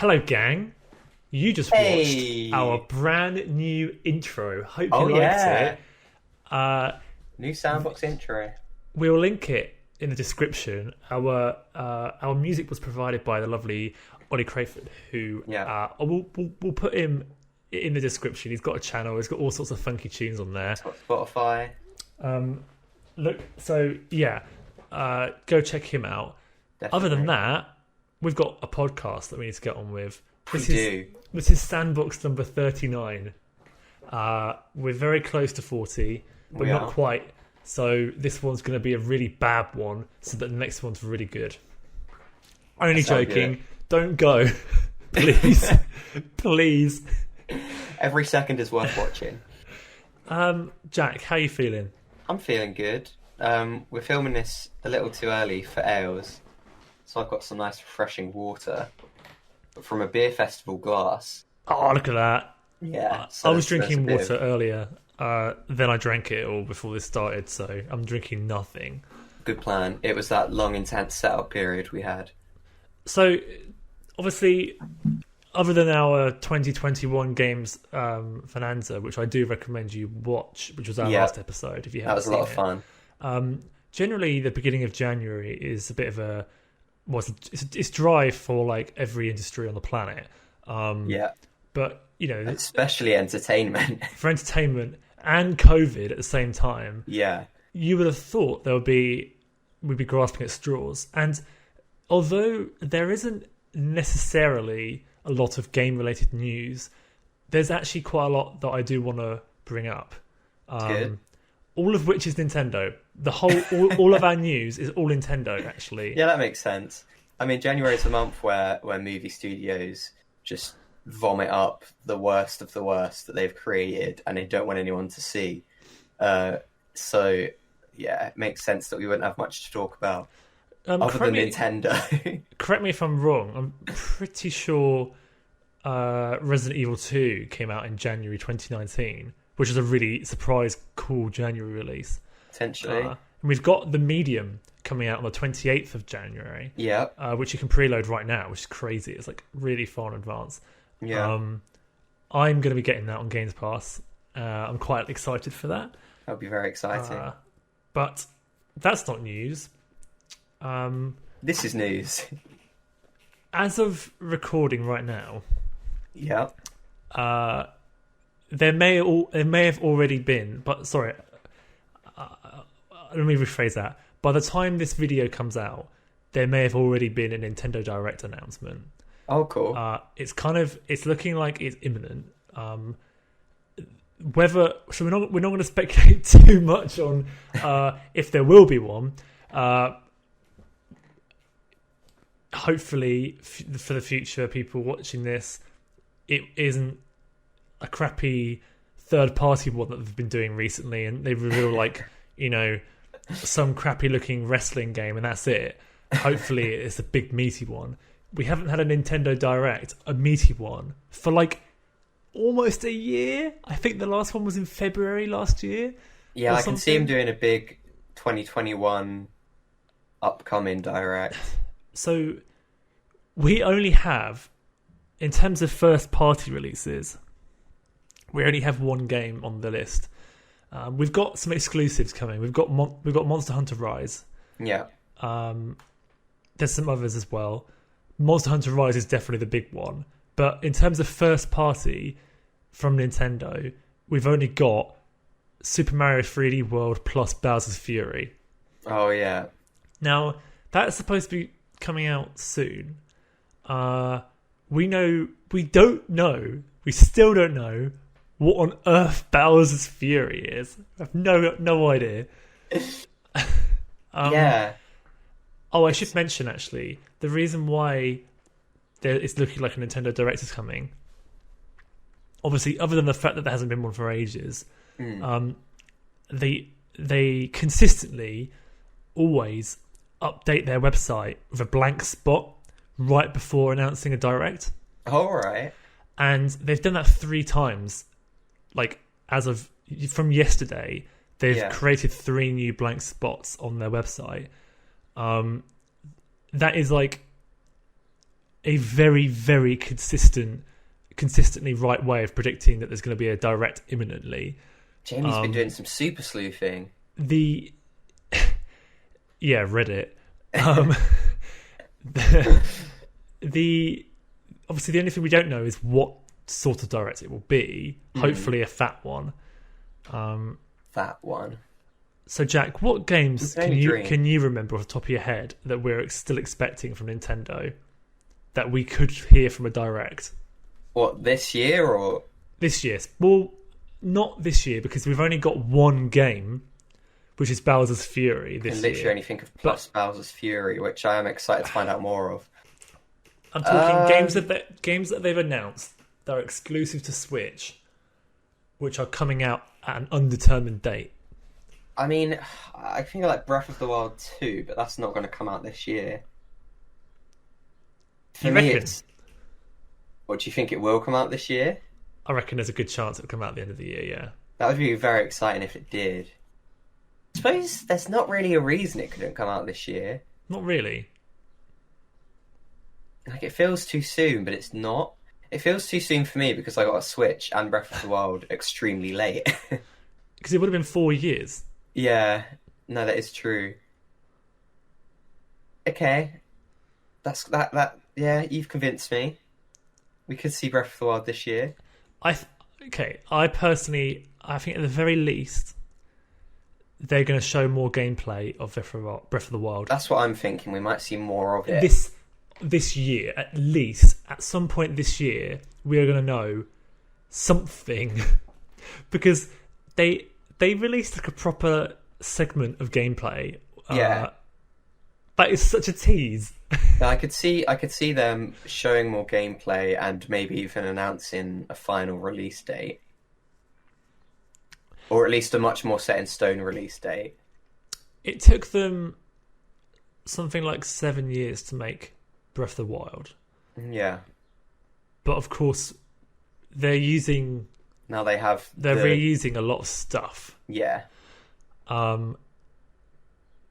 Hello, gang. You just Hey. watched our brand new intro. Hope Oh you liked yeah. it. Uh, New Sandbox intro. we'll link it in the description. Our music was provided by the lovely Ollie Crayford, who Yeah. we'll put him in the description. He's got a channel. He's got all sorts of funky tunes on there. It's got Spotify. Look, so yeah, go check him out. Other than Definitely. that, we've got a podcast that we need to get on with. We do. This is Sandbox number 39. We're very close to 40, but We not are. quite. So this one's going to be a really bad one, so that the next one's really good. Only That sounds joking. good. Don't go. Please. Please. Every second is worth watching. Jack, how you feeling? I'm feeling good. We're filming this a little too early for ales, so I've got some nice refreshing water, but from a beer festival glass. Oh, look at that. Yeah. I was there's a drinking bit water of- earlier. Then I drank it all before this started, so I'm drinking nothing. Good plan. It was that long, intense setup period we had. So, obviously, other than our 2021 games Bonanza, which I do recommend you watch, which was our Yeah. last episode, if you That haven't was a seen lot of it. fun. Generally, the beginning of January is a bit of a it's dry for like every industry on the planet. Yeah. But you know, Especially entertainment. for entertainment and COVID at the same time, Yeah. you would have thought we'd be grasping at straws. And although there isn't necessarily a lot of game related news, there's actually quite a lot that I do want to bring up. Good. All of which is Nintendo. All of our news is all Nintendo, actually. Yeah, that makes sense. I mean, January is a month where movie studios just vomit up the worst of the worst that they've created, and they don't want anyone to see. So, yeah, it makes sense that we wouldn't have much to talk about other than Nintendo. Correct me if I'm wrong. I'm pretty sure Resident Evil 2 came out in January 2019, which is a really surprise, cool January release. Potentially. And we've got The Medium coming out on the 28th of January, Yeah. which you can preload right now, which is crazy. It's like really far in advance. Yeah. I'm going to be getting that on Games Pass. I'm quite excited for that. That would be very exciting. But that's not news. This is news. As of recording right now, Yeah. there may have already been, but sorry, let me rephrase that. By the time this video comes out, there may have already been a Nintendo Direct announcement. Oh, cool. It's looking like it's imminent. So we're not going to speculate too much on if there will be one. Hopefully, for the future, people watching this, it isn't a crappy third-party one that they've been doing recently, and they reveal like some crappy-looking wrestling game, and that's it. Hopefully, it's a big meaty one. We haven't had a Nintendo Direct, a meaty one, for like almost a year. I think the last one was in February last year. Yeah, or I can see him something. doing a big 2021 upcoming direct. So we only have, in terms of first-party releases, we only have one game on the list. We've got some exclusives coming. We've got Monster Hunter Rise. Yeah. There's some others as well. Monster Hunter Rise is definitely the big one. But in terms of first party from Nintendo, we've only got Super Mario 3D World plus Bowser's Fury. Oh, yeah. Now, that's supposed to be coming out soon. We still don't know what on earth Bowser's Fury is. I have no idea. Yeah. Oh, I should mention actually the reason why it's looking like a Nintendo Direct is coming. Obviously, other than the fact that there hasn't been one for ages, they consistently always update their website with a blank spot right before announcing a Direct, All right. and they've done that 3 times. Like from yesterday, they've created 3 new blank spots on their website. That is like a very, very consistently right way of predicting that there's going to be a direct imminently. Jamie's been doing some super sleuthing. Yeah, Reddit. Obviously the only thing we don't know is what sort of direct it will be. Hopefully a fat one. That one. So Jack, what games can you remember off the top of your head that we're still expecting from Nintendo that we could hear from a direct? What, this year or this year? Well, not this year because we've only got one game, which is Bowser's Fury this year. I can literally only think of Bowser's Fury, which I am excited to find out more of. I'm talking games that they've announced that are exclusive to Switch, which are coming out at an undetermined date. I mean, I think I like Breath of the Wild 2, but that's not going to come out this year. For me, what, do you think it will come out this year? I reckon there's a good chance it'll come out at the end of the year, yeah. That would be very exciting if it did. I suppose there's not really a reason it couldn't come out this year. Not really. Like, it feels too soon, but it's not. It feels too soon for me because I got a Switch and Breath of the Wild extremely late. Because it would have been 4 years. Yeah, no, that is true. Okay, that. Yeah, you've convinced me. We could see Breath of the Wild this year. I personally, I think at the very least, they're going to show more gameplay of Breath of the Wild. That's what I'm thinking. We might see more of it this year, at least. At some point this year, we are going to know something because they released like a proper segment of gameplay. Yeah, that is such a tease. Now, I could see them showing more gameplay and maybe even announcing a final release date, or at least a much more set in stone release date. It took them something like 7 years to make Breath of the Wild. Yeah, but of course they're reusing a lot of stuff. Yeah.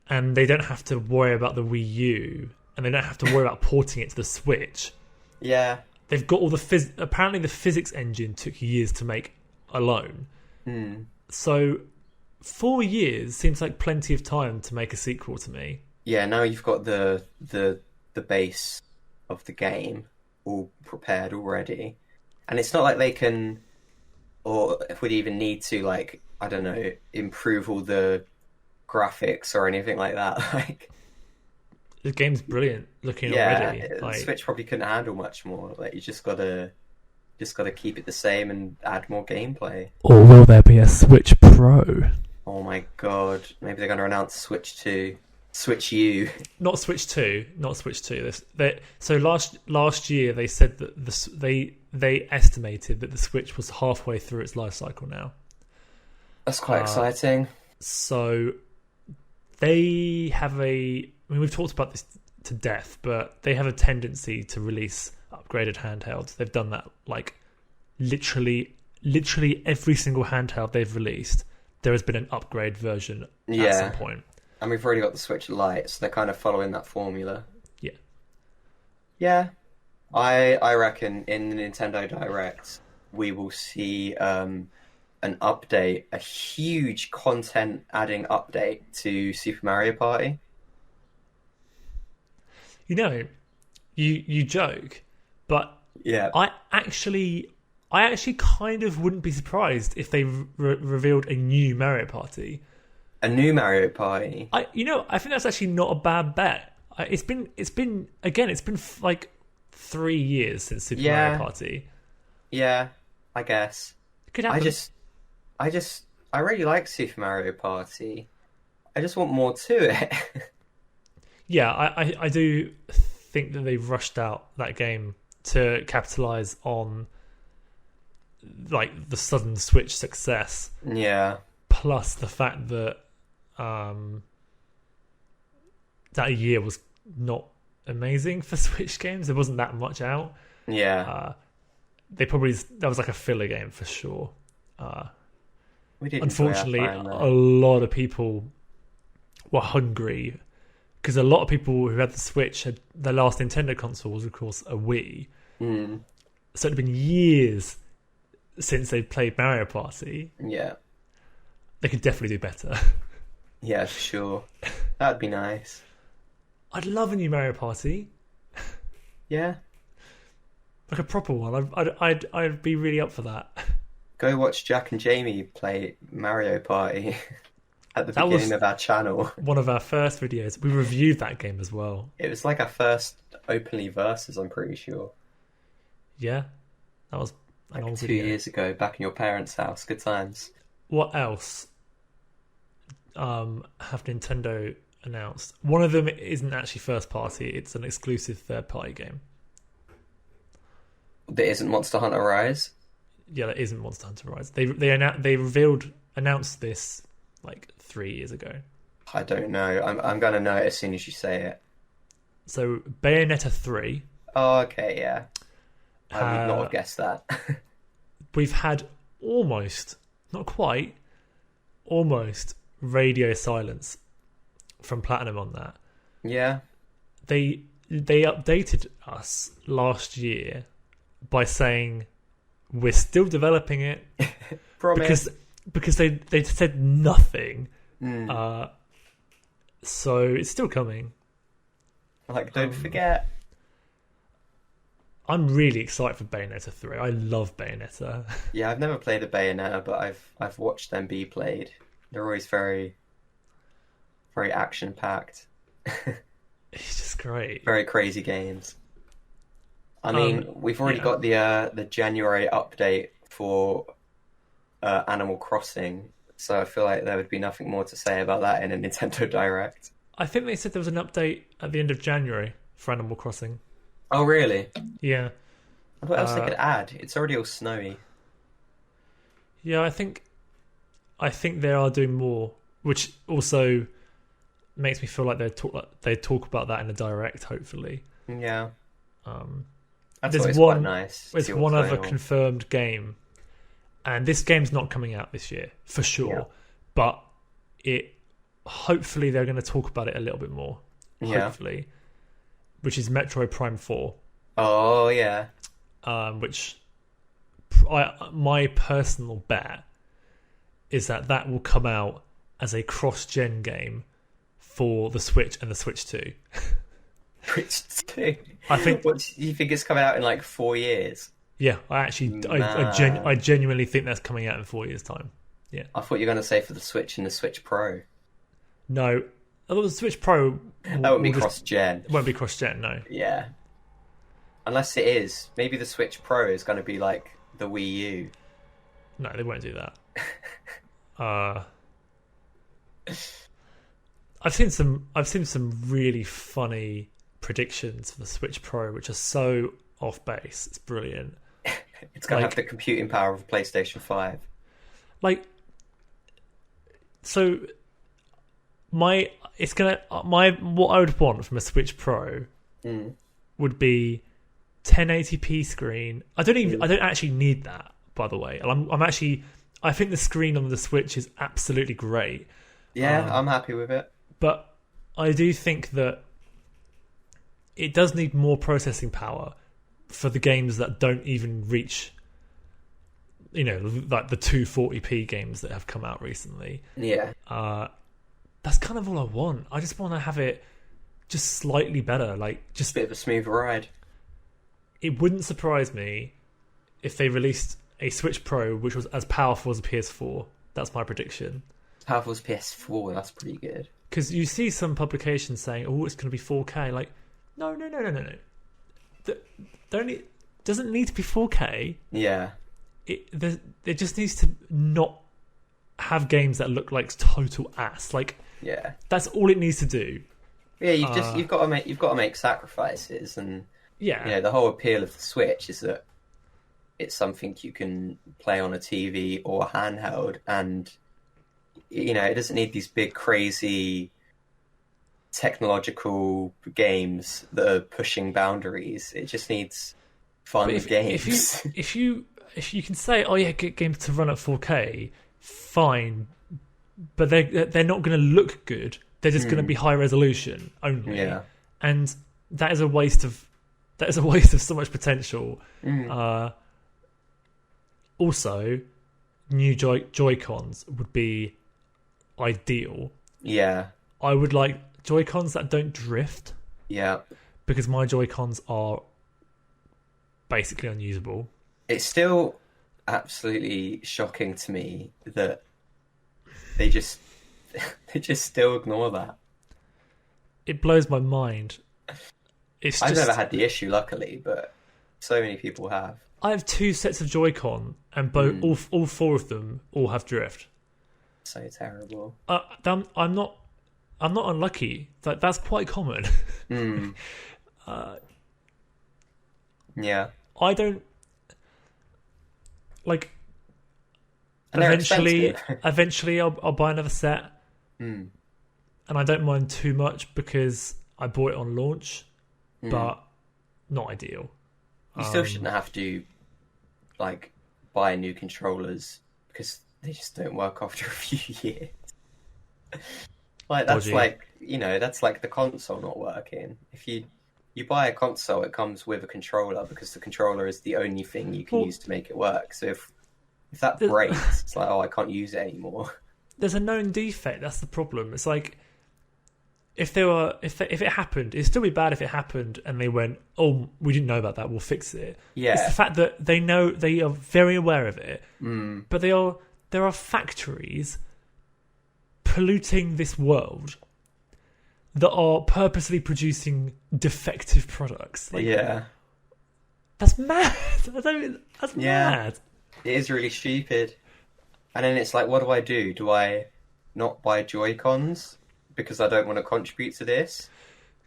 And they don't have to worry about the Wii U, and they don't have to worry about porting it to the Switch. Yeah. They've got all the apparently the physics engine took years to make alone. So 4 years seems like plenty of time to make a sequel to me. Yeah, now you've got the base of the game all prepared already. And it's not like they can, or would even need to, like, I don't know, improve all the graphics or anything like that. Like, the game's brilliant looking already. Like, Switch probably couldn't handle much more. Like, you just gotta keep it the same and add more gameplay. Or will there be a Switch Pro? Oh my god! Maybe they're gonna announce Switch 2, Switch U. Not Switch 2. So last year they said that they estimated that the Switch was halfway through its life cycle now. That's quite exciting. So they have we've talked about this to death, but they have a tendency to release upgraded handhelds. They've done that, like, literally every single handheld they've released, there has been an upgrade version at some point. And we've already got the Switch Lite, so they're kind of following that formula. Yeah. Yeah. I reckon in the Nintendo Direct, we will see an update, a huge content-adding update to Super Mario Party. You know, you joke, but yeah, I actually kind of wouldn't be surprised if they revealed a new Mario Party. A new Mario Party. I think that's actually not a bad bet. It's been like 3 years since Super Mario Party. Yeah, I guess. It could happen. I really like Super Mario Party. I just want more to it. Yeah, I do think that they've rushed out that game to capitalize on, like, the sudden Switch success. Yeah. Plus the fact that that year was not amazing for Switch games. There wasn't that much out. Yeah. That was like a filler game for sure. We did. Unfortunately, a lot of people were hungry because a lot of people who had the Switch had their last Nintendo console was, of course, a Wii. So it'd been years since they played Mario Party. Yeah. They could definitely do better. Yeah, for sure. That'd be nice. I'd love a new Mario Party. Yeah. Like a proper one. I'd be really up for that. Go watch Jack and Jamie play Mario Party at the beginning of our channel. One of our first videos. We reviewed that game as well. It was like our first openly versus, I'm pretty sure. Yeah. That was an like old 2 video. years ago, back in your parents' house. Good times. What else have Nintendo announced? One of them isn't actually first party. It's an exclusive third party game. That isn't Monster Hunter Rise? Yeah, that isn't Monster Hunter Rise. They announced this like 3 years ago. I don't know. I'm going to know it as soon as you say it. So Bayonetta 3. Oh, okay, yeah. I would not have guessed that. We've had almost, not quite, almost radio silence from Platinum on that. Yeah. They updated us last year by saying we're still developing it. Promise. because they said nothing. So it's still coming. Like, don't forget. I'm really excited for Bayonetta 3. I love Bayonetta. Yeah, I've never played a Bayonetta, but I've watched them be played. They're always very, very action packed. It's just great. Very crazy games. I mean, we've already got the January update for Animal Crossing, so I feel like there would be nothing more to say about that in a Nintendo Direct. I think they said there was an update at the end of January for Animal Crossing. Oh, really? Yeah. What else they could add? It's already all snowy. Yeah, I think they are doing more, which also makes me feel like they talk about that in a Direct, hopefully. Yeah. That's There's always one, quite nice. There's one other confirmed game, and this game's not coming out this year for sure. Yeah. But hopefully they're going to talk about it a little bit more. Hopefully, which is Metroid Prime 4. Oh yeah. Which my personal bet is that will come out as a cross-gen game for the Switch and the Switch 2. Switch 2? I think. What, you think it's coming out in like 4 years? Yeah, I genuinely think that's coming out in 4 years' time. Yeah. I thought you were going to say for the Switch and the Switch Pro. No. Although the Switch Pro... That won't be cross-gen. Won't be cross-gen, no. Yeah. Unless it is. Maybe the Switch Pro is going to be like the Wii U. No, they won't do that. I've seen some really funny predictions for the Switch Pro, which are so off base. It's brilliant. It's going to have the computing power of a PlayStation 5. What I would want from a Switch Pro would be 1080p screen. I don't actually need that, by the way. I think the screen on the Switch is absolutely great. Yeah, I'm happy with it. But I do think that it does need more processing power for the games that don't even reach, like the 240p games that have come out recently. Yeah. That's kind of all I want. I just want to have it just slightly better, just a bit of a smooth ride. It wouldn't surprise me if they released a Switch Pro which was as powerful as a PS4. That's my prediction. As powerful as PS4, that's pretty good. Because you see some publications saying, "Oh, it's going to be 4K." Like, no. Doesn't need to be 4K. Yeah. It just needs to not have games that look like total ass. Yeah. That's all it needs to do. Yeah, you've got to make sacrifices, and yeah, the whole appeal of the Switch is that it's something you can play on a TV or handheld, and it doesn't need these big crazy technological games that are pushing boundaries. It just needs fun games. If you can say, "Oh yeah, get games to run at 4K," fine, but they're not going to look good They're just going to be high resolution only, Yeah. and that is a waste of so much potential. Also, new Joy-Cons would be ideal. Yeah. I would like Joy-Cons that don't drift, Yeah. because my Joy-Cons are basically unusable. It's still absolutely shocking to me that they just still ignore that. It blows my mind. I've never had the issue, luckily, but so many people have. I have 2 sets of Joy-Con, and all 4 of them all have drift. So terrible. I'm not unlucky. That's quite common. Yeah. I don't like. And they're Eventually, expensive. I'll buy another set, and I don't mind too much because I bought it on launch, but not ideal. You still shouldn't have to like buy new controllers because they just don't work after a few years. Like that's Dodgy. like that's like the console not working. If you buy a console, it comes with a controller because the controller is the only thing you can use to make it work. So if that breaks, it's like, oh, I can't use it anymore. There's a known defect. That's the problem. It's like if it happened, it'd still be bad if it happened and they went, oh, we didn't know about that, we'll fix it. Yeah. It's the fact that they are very aware of it, but there are factories polluting this world that are purposely producing defective products. Like, yeah. That's mad. That's mad. It is really stupid. And then it's like, what do? Do I not buy Joy-Cons because I don't want to contribute to this?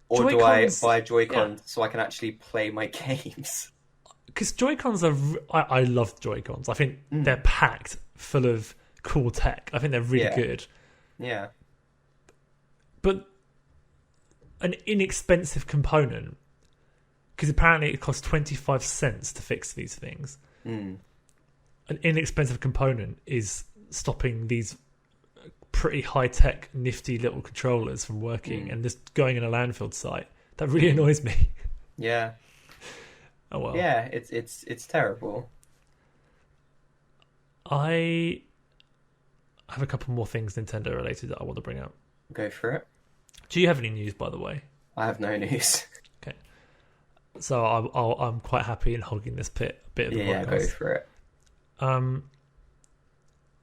Or do I buy Joy-Cons so I can actually play my games? Because Joy-Cons are... I love Joy-Cons. I think they're packed full of cool tech. I think they're really good. Yeah. But an inexpensive component, because apparently it costs 25 cents to fix these things. An inexpensive component is stopping these pretty high-tech, nifty little controllers from working and just going in a landfill site. That really annoys me. Yeah. Oh well. Yeah, it's terrible. I have a couple more things Nintendo related that I want to bring up. Go for it. Do you have any news, by the way? I have no news. Okay. So I'm quite happy in hogging this bit of the podcast. Yeah, go for it.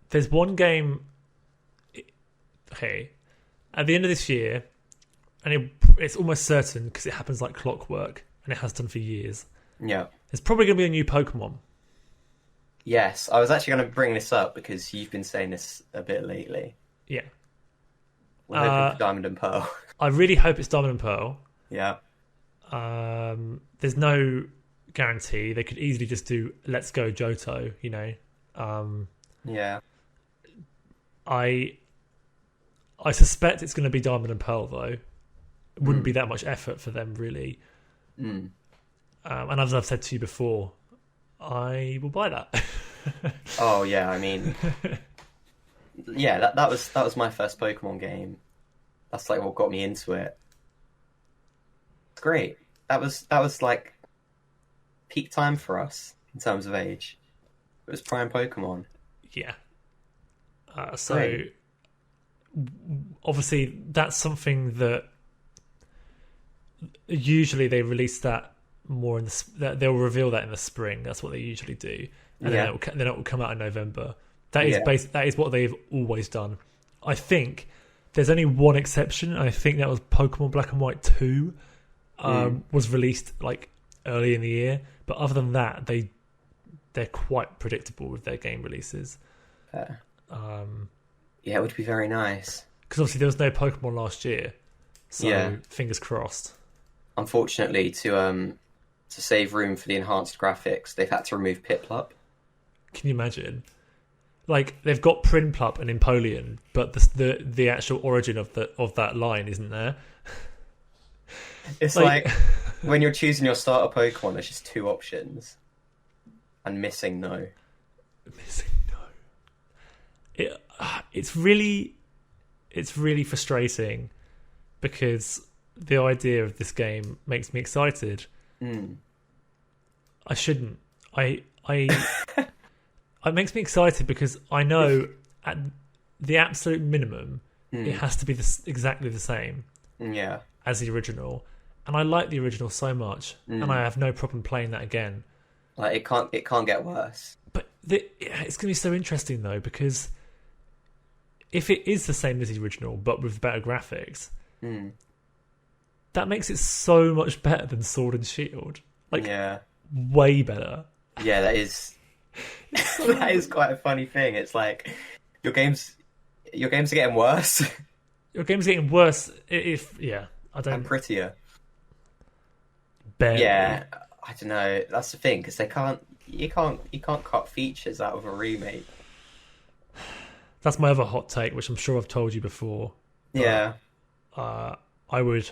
There's one game. Okay, at the end of this year, and it's almost certain because it happens like clockwork, and it has done for years. Yeah. There's probably going to be a new Pokemon. Yes, I was actually going to bring this up because you've been saying this a bit lately. Yeah. We're hoping for Diamond and Pearl. I really hope it's Diamond and Pearl. Yeah. There's no guarantee. They could easily just do Let's Go Johto, Yeah. I suspect it's going to be Diamond and Pearl, though. It wouldn't be that much effort for them, really. And as I've said to you before, I will buy that. Oh yeah, I mean, yeah, that was my first Pokemon game. That's like what got me into it. It's great. That was like peak time for us in terms of age. It was prime Pokemon. Yeah. Great. Obviously, that's something that usually they release that more in they'll reveal that in the spring. That's what they usually do, and then it will come out in November. That is what they've always done. I think there's only one exception. I think that was Pokemon Black and White 2 was released like early in the year, but other than that, they're quite predictable with their game releases. Yeah, it would be very nice. Because obviously there was no Pokemon last year, so fingers crossed. Unfortunately, to save room for the enhanced graphics, they've had to remove Piplup. Can you imagine? Like, they've got Prinplup and Empoleon, but the actual origin of that line isn't there. It's like when you're choosing your starter Pokemon, there's just 2 options, and missing no. Missing no. It's really frustrating because the idea of this game makes me excited. I shouldn't. It makes me excited because I know at the absolute minimum it has to be exactly the same as the original, and I like the original so much, and I have no problem playing that again. Like it can't get worse. But it's going to be so interesting though, because if it is the same as the original but with better graphics, that makes it so much better than Sword and Shield. Like, way better. Yeah, that is that is quite a funny thing. It's like your games are getting worse. Your game's getting worse. And prettier. Barely. Yeah, I don't know. That's the thing, because you can't cut features out of a remake. That's my other hot take, which I'm sure I've told you before. Yeah. I would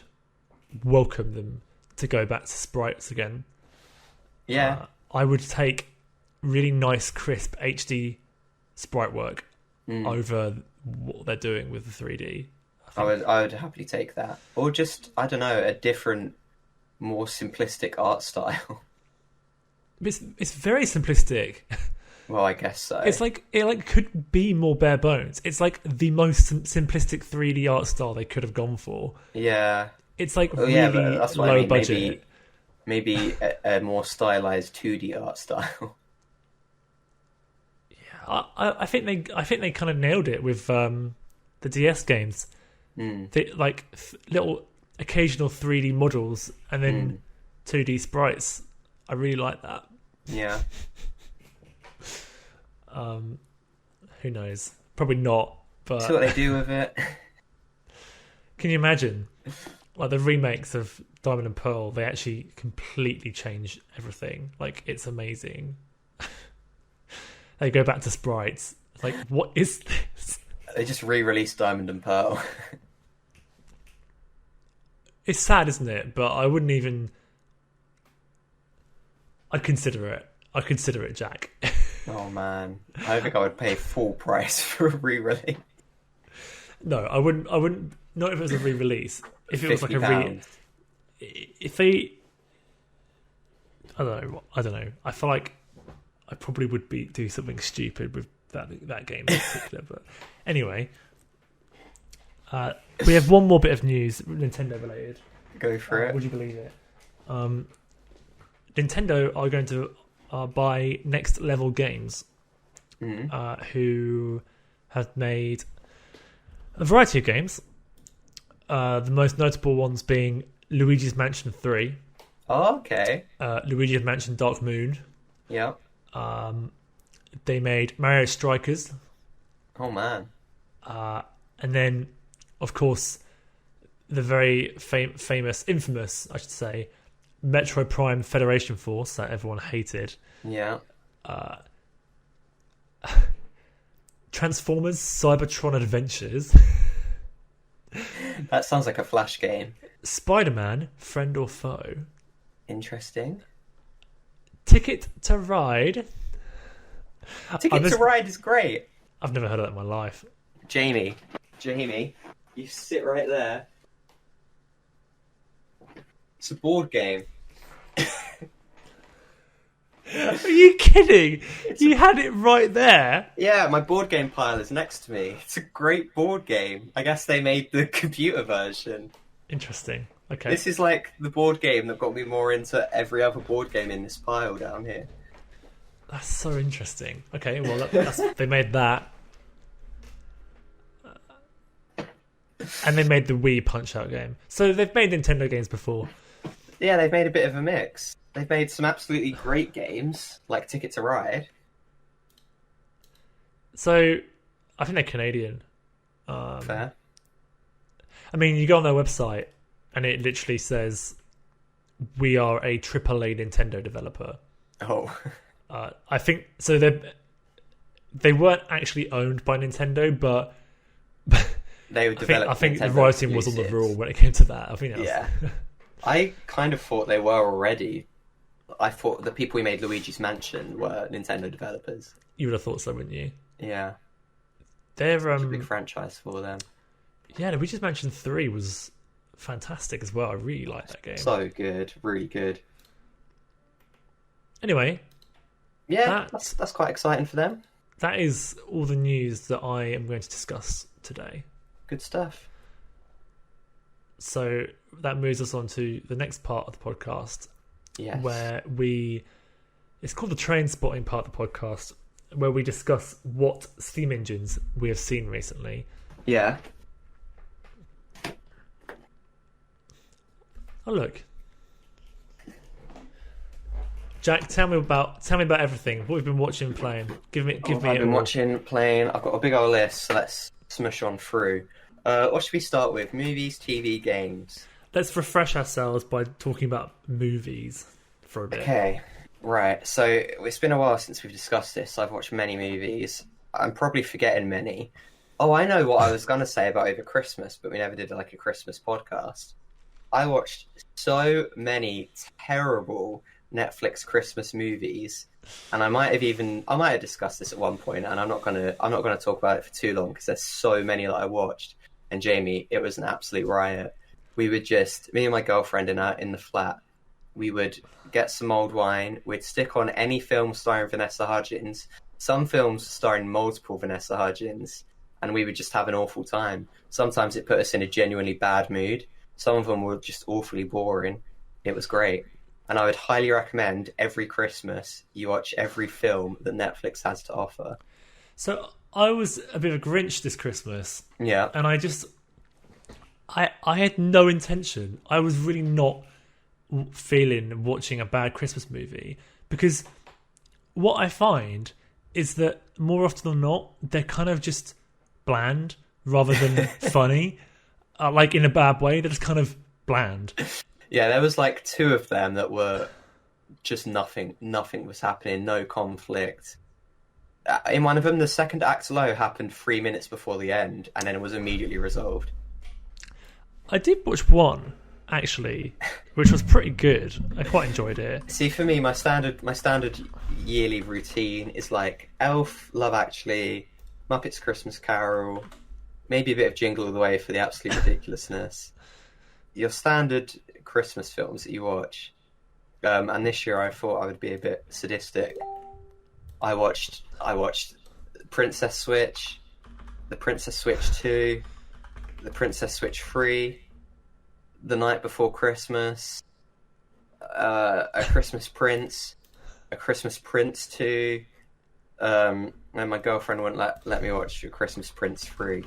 welcome them to go back to sprites again. Yeah. I would take really nice, crisp HD sprite work over what they're doing with the 3D. I would happily take that. Or just, I don't know, a different, more simplistic art style. It's very simplistic. Well, I guess so. It's like it could be more bare bones. It's like the most simplistic 3D art style they could have gone for. Yeah. It's like but that's what low I mean. budget. Maybe a more stylized 2D art style. Yeah, I think they kind of nailed it with the DS games. They, like little occasional 3D models and then 2D sprites. I really like that. Yeah. Who knows? Probably not. But See what they do with it. Can you imagine? Like the remakes of Diamond and Pearl, they actually completely change everything. Like, it's amazing. They go back to sprites. Like, what is this? They just re-released Diamond and Pearl. It's sad, isn't it? But I wouldn't even... I'd consider it, Jack. Oh, man. I don't think I would pay full price for a re-release. No, I wouldn't... Not if it was a re-release. If it was like a if they... I don't know. I feel like I probably would do something stupid with that game in particular. But anyway, we have one more bit of news, Nintendo related. Go for it. Would you believe it? Nintendo are going to buy Next Level Games, who have made a variety of games. The most notable ones being Luigi's Mansion 3. Oh, okay. Luigi's Mansion Dark Moon. Yeah. They made Mario Strikers. Oh, man. And then, of course, the very infamous, I should say, Metroid Prime Federation Force that everyone hated. Yeah. Transformers Cybertron Adventures. That sounds like a Flash game. Spider-Man, Friend or Foe. Interesting. Ticket to Ride. Ticket to Ride is great. I've never heard of that in my life. Jamie, you sit right there. It's a board game. Are you kidding? You had it right there. Yeah, my board game pile is next to me. It's a great board game. I guess they made the computer version. Interesting. Okay. This is like the board game that got me more into every other board game in this pile down here. That's so interesting. Okay, well, they made that. And they made the Wii Punch-Out game. So they've made Nintendo games before. Yeah, they've made a bit of a mix. They've made some absolutely great games, like Ticket to Ride. So, I think they're Canadian. Fair. I mean, you go on their website, and it literally says, "We are a AAA Nintendo developer." Oh. I think so. They weren't actually owned by Nintendo, but They I think the writing was on the rule when it came to that. I think that was... Yeah. I kind of thought they were already. I thought the people who made Luigi's Mansion were Nintendo developers. You would have thought so, wouldn't you? Yeah. They're It's a big franchise for them. Yeah, Luigi's Mansion 3 was fantastic as well. I really like that game. So good, really good. Anyway, yeah, that's quite exciting for them. That is all the news that I am going to discuss today. Good stuff. So that moves us on to the next part of the podcast, where it's called the train spotting part of the podcast, where we discuss what Steam engines we have seen recently. Yeah. Oh look, Jack, tell me about everything. What we've been watching and playing. Give me. I've been watching, playing. I've got a big old list, so let's smush on through. What should we start with? Movies, TV, games. Let's refresh ourselves by talking about movies for a bit. Okay, right. So it's been a while since we've discussed this. I've watched many movies. I'm probably forgetting many. Oh, I know what I was going to say about over Christmas, but we never did like a Christmas podcast. I watched so many terrible Netflix Christmas movies, and I might have discussed this at one point, and I'm not gonna talk about it for too long because there's so many that I watched. And Jamie, it was an absolute riot. We would me and my girlfriend in the flat, we would get some old wine, we'd stick on any film starring Vanessa Hudgens, some films starring multiple Vanessa Hudgens, and we would just have an awful time. Sometimes it put us in a genuinely bad mood. Some of them were just awfully boring. It was great. And I would highly recommend every Christmas you watch every film that Netflix has to offer. So I was a bit of a Grinch this Christmas. Yeah. And I had no intention. I was really not feeling watching a bad Christmas movie, because what I find is that more often than not, they're kind of just bland rather than funny. Like in a bad way, they're just kind of bland. Yeah, there was like two of them that were just nothing was happening, no conflict. In one of them, the second act low happened 3 minutes before the end, and then it was immediately resolved. I did watch one, actually, which was pretty good. I quite enjoyed it. See, for me, my standard yearly routine is like Elf, Love Actually, Muppets Christmas Carol, maybe a bit of Jingle All the Way for the absolute ridiculousness. Your standard Christmas films that you watch. And this year I thought I would be a bit sadistic. I watched Princess Switch, The Princess Switch 2, The Princess Switch 3, The Night Before Christmas, A Christmas Prince, A Christmas Prince 2, and my girlfriend wouldn't let me watch A Christmas Prince 3.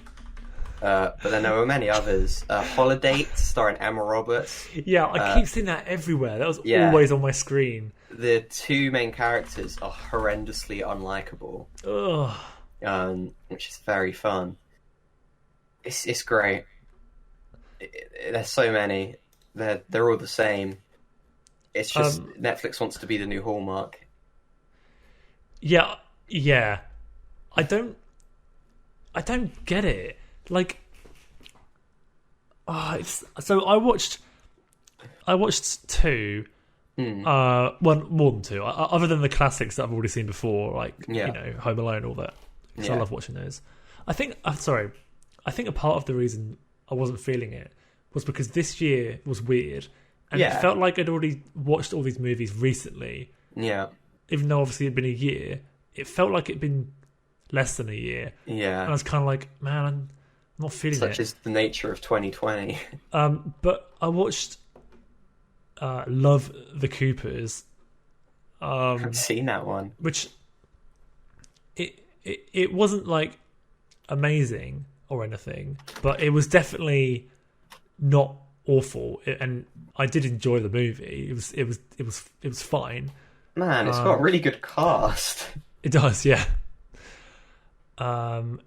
But then there were many others. Holiday, starring Emma Roberts. Yeah, I keep seeing that everywhere. That was always on my screen. The two main characters are horrendously unlikable. Ugh. Which is very fun. It's great. There's so many. They're all the same. It's just Netflix wants to be the new Hallmark. Yeah. I don't get it. Like, so I watched two. One more than two, other than the classics that I've already seen before, like Home Alone, all that. Because I love watching those. I think a part of the reason I wasn't feeling it was because this year was weird, and it felt like I'd already watched all these movies recently. Yeah. Even though obviously it'd been a year, it felt like it'd been less than a year. Yeah. And I was kind of like, man, I'm not feeling it. Such is the nature of 2020. But I watched Love the Coopers. I've seen that one. Which it wasn't like amazing or anything, but it was definitely not awful, and I did enjoy the movie. It was fine. Man, it's got a really good cast. It does, yeah.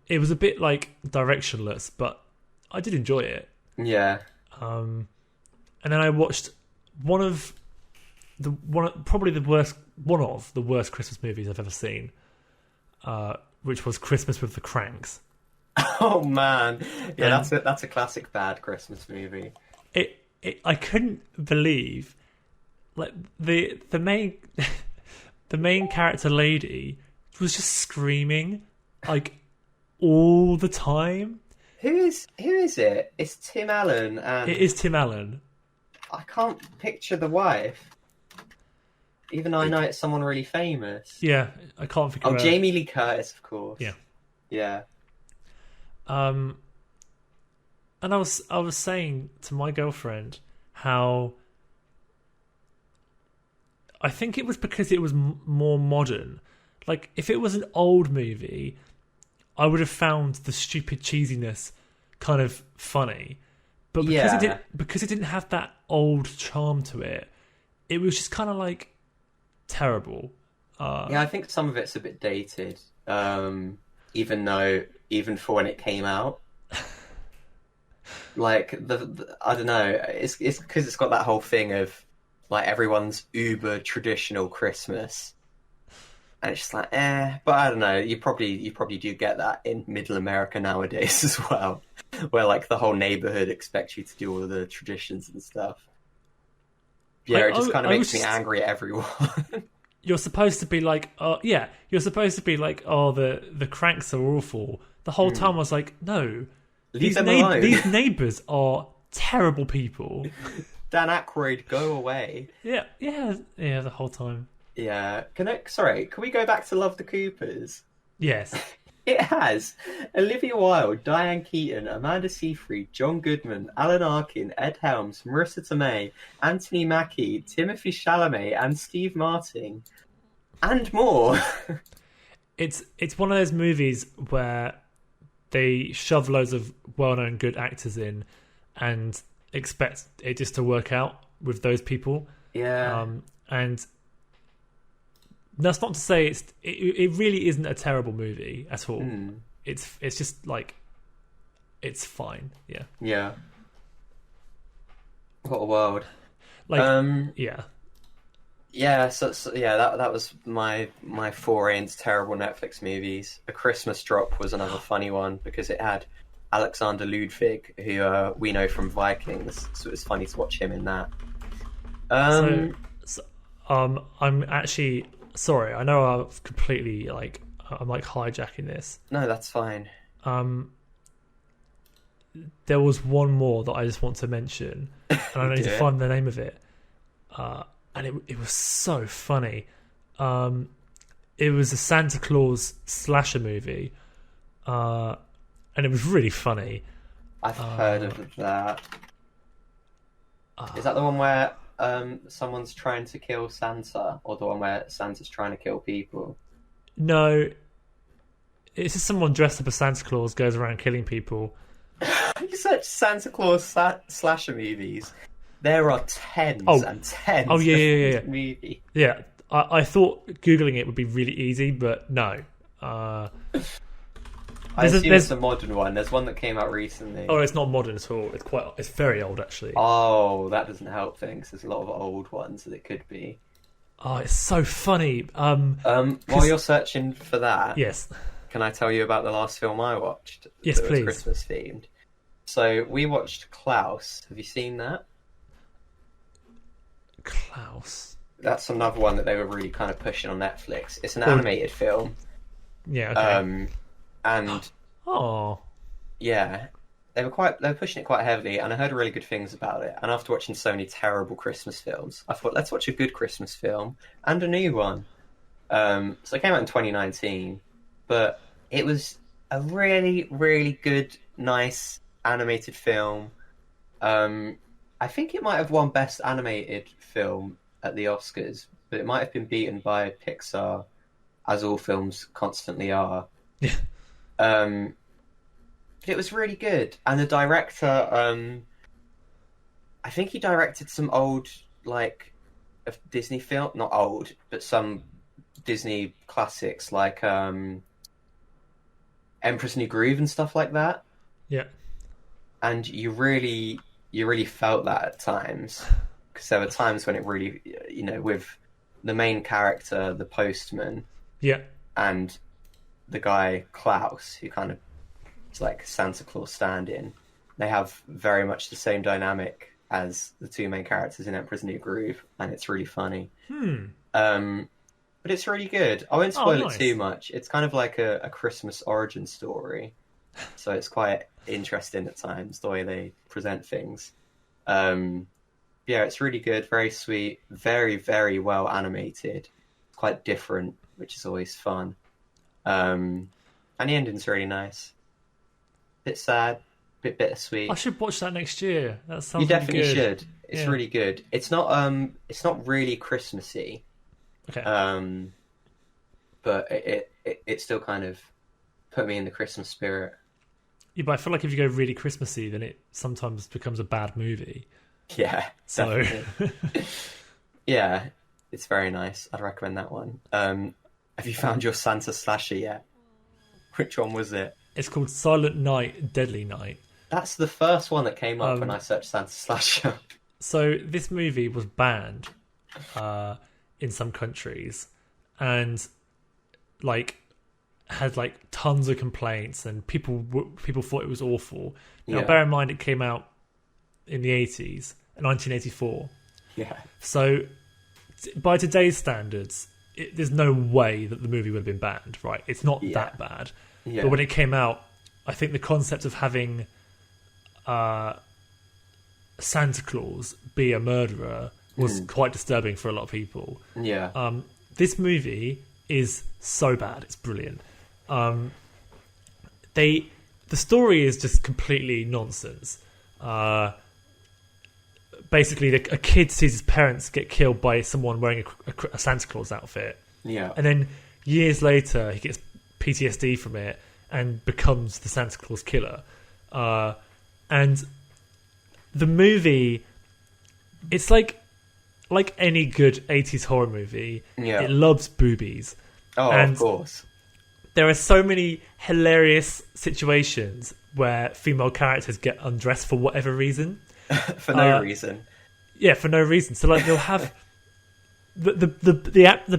It was a bit like directionless, but I did enjoy it. Yeah. And then I watched one of the worst Christmas movies I've ever seen, which was Christmas with the Cranks. Oh man, yeah, that's a classic bad Christmas movie. I couldn't believe, like the main the main character lady was just screaming like all the time. Who is it? It's Tim Allen, and It is Tim Allen. I can't picture the wife. Even though I know it's someone really famous. Yeah, I can't figure out. Jamie Lee Curtis, of course. Yeah. Yeah. And I was saying to my girlfriend how I think it was because it was more modern. Like, if it was an old movie, I would have found the stupid cheesiness kind of funny. But because it didn't have that old charm to it, it was just kind of like terrible. Yeah, I think some of it's a bit dated. Even for when it came out. Like I don't know, it's because it's got that whole thing of like everyone's uber traditional Christmas, and it's just like but I don't know, you probably do get that in Middle America nowadays as well, where like the whole neighborhood expects you to do all the traditions and stuff. Yeah, it just kind of makes me angry at everyone. You're supposed to be like, the cranks are awful. The whole time I was like, no. These neighbours are terrible people. Dan Aykroyd, go away. Yeah, the whole time. Yeah. Can we go back to Love the Coopers? Yes. It has Olivia Wilde, Diane Keaton, Amanda Seyfried, John Goodman, Alan Arkin, Ed Helms, Marissa Tomei, Anthony Mackie, Timothée Chalamet, and Steve Martin, and more. It's one of those movies where they shove loads of well-known good actors in and expect it just to work out with those people. Yeah. And that's not to say it really isn't a terrible movie at all. It's just like, it's fine. Yeah. Yeah. What a world. Like, yeah. Yeah, so that was my foray into terrible Netflix movies. A Christmas Drop was another funny one because it had Alexander Ludwig, who we know from Vikings, so it was funny to watch him in that. I'm actually sorry. I know I've completely I'm hijacking this. No, that's fine. There was one more that I just want to mention, and I need to find the name of it. And it was so funny. It was a Santa Claus slasher movie, and it was really funny. I've heard of that. Is that the one where someone's trying to kill Santa, or the one where Santa's trying to kill people? No, it's just someone dressed up as Santa Claus goes around killing people. You search Santa Claus slasher movies. There are tens and tens. Oh yeah. Movie. Yeah, I thought Googling it would be really easy, but no. I assume it's a modern one. There's one that came out recently. Oh, it's not modern at all. It's very old actually. Oh, that doesn't help things. There's a lot of old ones that it could be. Oh, it's so funny. While you're searching for that, yes, can I tell you about the last film I watched? Yes, please. Christmas themed. So we watched Klaus. Have you seen that? Klaus. That's another one that they were really kind of pushing on Netflix. It's an animated film. Yeah. Okay. And yeah, they were pushing it quite heavily, and I heard really good things about it. And after watching so many terrible Christmas films, I thought, let's watch a good Christmas film and a new one. So it came out in 2019, but it was a really, really good, nice animated film. I think it might have won Best Animated Film at the Oscars, but it might have been beaten by Pixar, as all films constantly are. Yeah. But it was really good. And the director, I think he directed some old, Disney film, not old, but some Disney classics like Emperor's New Groove and stuff like that. Yeah. And you really felt that at times, because there were times when it really, with the main character, the postman, yeah, and the guy Klaus, who kind of is like Santa Claus stand-in, they have very much the same dynamic as the two main characters in Emperor's New Groove, and it's really funny. But it's really good. I won't spoil it too much. It's kind of like a Christmas origin story. So it's quite interesting at times the way they present things. Yeah, it's really good, very sweet, very, very well animated, quite different, which is always fun. And the ending's really nice. Bit sad, bit bittersweet. I should watch that next year. That sounds You definitely really good. should. It's really good. It's not really Christmassy. Okay. But it still kind of put me in the Christmas spirit. Yeah, but I feel like if you go really Christmassy, then it sometimes becomes a bad movie. Yeah. So yeah, it's very nice. I'd recommend that one. Have you found your Santa slasher yet? Which one was it? it's called Silent Night, Deadly Night. That's the first one that came up when I searched Santa slasher. So this movie was banned in some countries, and like had like tons of complaints, and people thought it was awful. Now, bear in mind, it came out in the 80s, 1984. Yeah. So by today's standards, there's no way that the movie would have been banned, right? It's not that bad. Yeah. But when it came out, I think the concept of having Santa Claus be a murderer was quite disturbing for a lot of people. Yeah. This movie is so bad; it's brilliant. The story is just completely nonsense. Basically, a kid sees his parents get killed by someone wearing a Santa Claus outfit. Yeah. And then years later, he gets PTSD from it and becomes the Santa Claus killer. And the movie, it's like any good 80s horror movie. Yeah. It loves boobies. Oh, and of course. There are so many hilarious situations where female characters get undressed for whatever reason. For no reason. Yeah, for no reason. So like they'll have the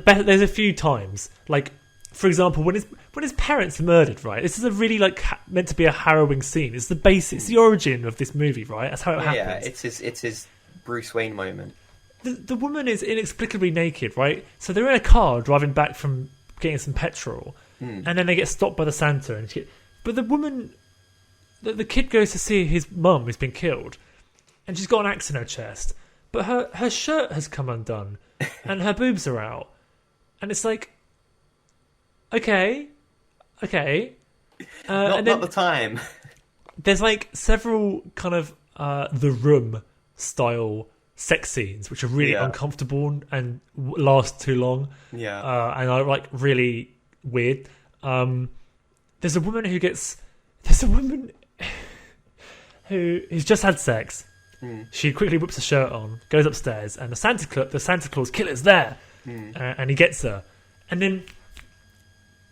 best. There's a few times, like for example, when his parents are murdered. Right, this is a really like meant to be a harrowing scene. It's the basic. It's the origin of this movie. Right, that's how it happens. Yeah, it's his Bruce Wayne moment. The woman is inexplicably naked. Right, so they're in a car driving back from getting some petrol, and then they get stopped by the Santa. But the woman, the kid goes to see his mum who's been killed. And she's got an axe in her chest, but her shirt has come undone, and her boobs are out, and it's like, okay, not the time. There's like several kind of The Room style sex scenes, which are really uncomfortable and last too long. Yeah, and are like really weird. There's a woman who's just had sex. She quickly whips her shirt on, goes upstairs, and the Santa Claus killer's there, and he gets her. And then,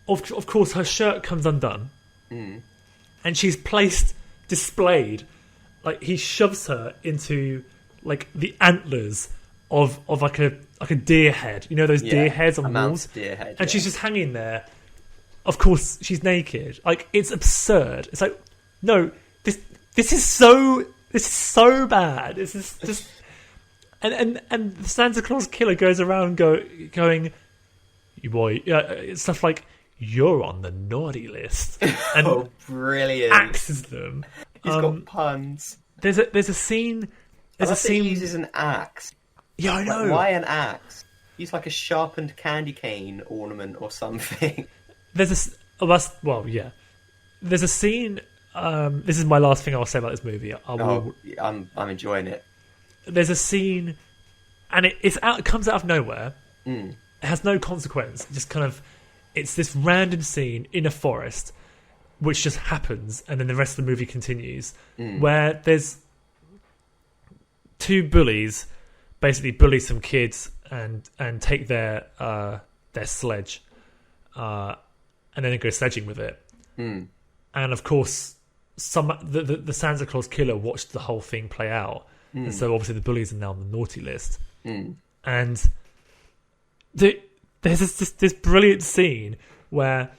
of course, her shirt comes undone, and she's displayed, like he shoves her into like the antlers of like a deer head. You know those deer heads on walls, and she's just hanging there. Of course, she's naked. Like it's absurd. It's like no, this is so. This is so bad. This is just, and the Santa Claus killer goes around going, you boy, stuff like you're on the naughty list, and brilliant, axes them. He's got puns. There's a scene. There's a scene. He uses an axe. Yeah, I know. Like, why an axe? Use like a sharpened candy cane ornament or something. There's a scene. This is my last thing I'll say about this movie. I'm enjoying it. There's a scene, and it comes out of nowhere. It has no consequence. It just kind of, it's this random scene in a forest, which just happens, and then the rest of the movie continues, where there's two bullies basically bully some kids and take their sledge, and then go sledging with it. And of course, the Santa Claus killer watched the whole thing play out, and so obviously the bullies are now on the naughty list. And there's this brilliant scene where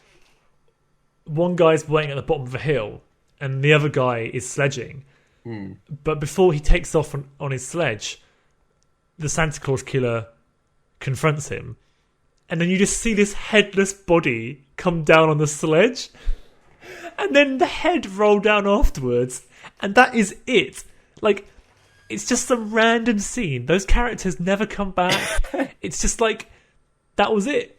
one guy's waiting at the bottom of a hill, and the other guy is sledging. But before he takes off on his sledge, the Santa Claus killer confronts him, and then you just see this headless body come down on the sledge. And then the head rolled down afterwards, and that is it. Like, it's just some random scene. Those characters never come back. It's just like, that was it.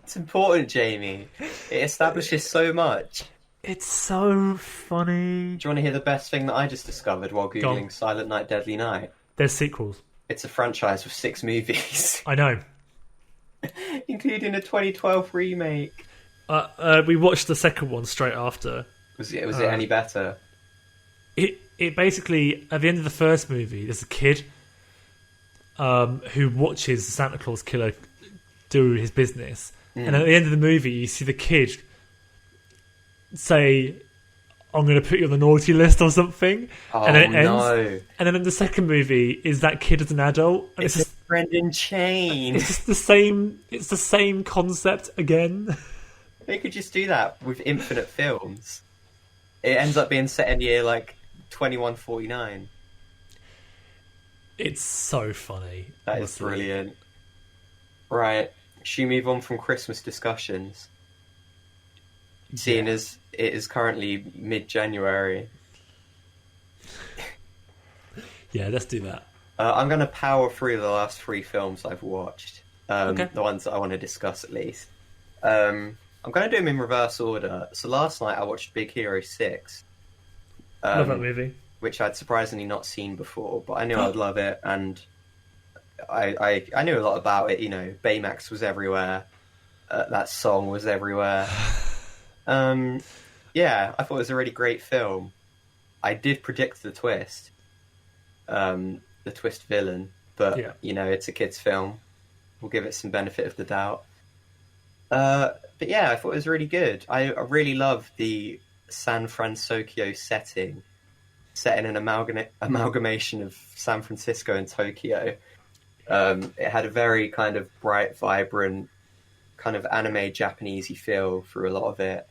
It's important, Jamie. It establishes so much. It's so funny. Do you want to hear the best thing that I just discovered while Googling Silent Night, Deadly Night? There's sequels. It's a franchise with 6 movies. I know. Including a 2012 remake. We watched the second one straight after. Was it any better? It basically, at the end of the first movie, there's a kid who watches the Santa Claus killer do his business. And at the end of the movie, you see the kid say, I'm going to put you on the naughty list or something. Oh, and then it ends. no. And then in the second movie, is that kid as an adult. And It's just Brendan Chain. It's just the same. It's the same concept again. They could just do that with infinite films. It ends up being set in year like 2149. It's so funny. That is brilliant. Right, should we move on from Christmas discussions? Seeing as it is currently mid-January. Yeah, let's do that. I'm going to power through the last 3 films I've watched. Okay. The ones that I want to discuss at least. I'm going to do them in reverse order. So last night I watched Big Hero 6. Love that movie. Which I'd surprisingly not seen before, but I knew I'd love it, and I knew a lot about it. You know, Baymax was everywhere. That song was everywhere. Yeah, I thought it was a really great film. I did predict the twist. The twist villain, but you know, it's a kid's film. We'll give it some benefit of the doubt. But yeah, I thought it was really good. I really love the San Francisco setting, set in an amalgamation of San Francisco and Tokyo. It had a very kind of bright, vibrant, kind of anime Japanesey feel through a lot of it,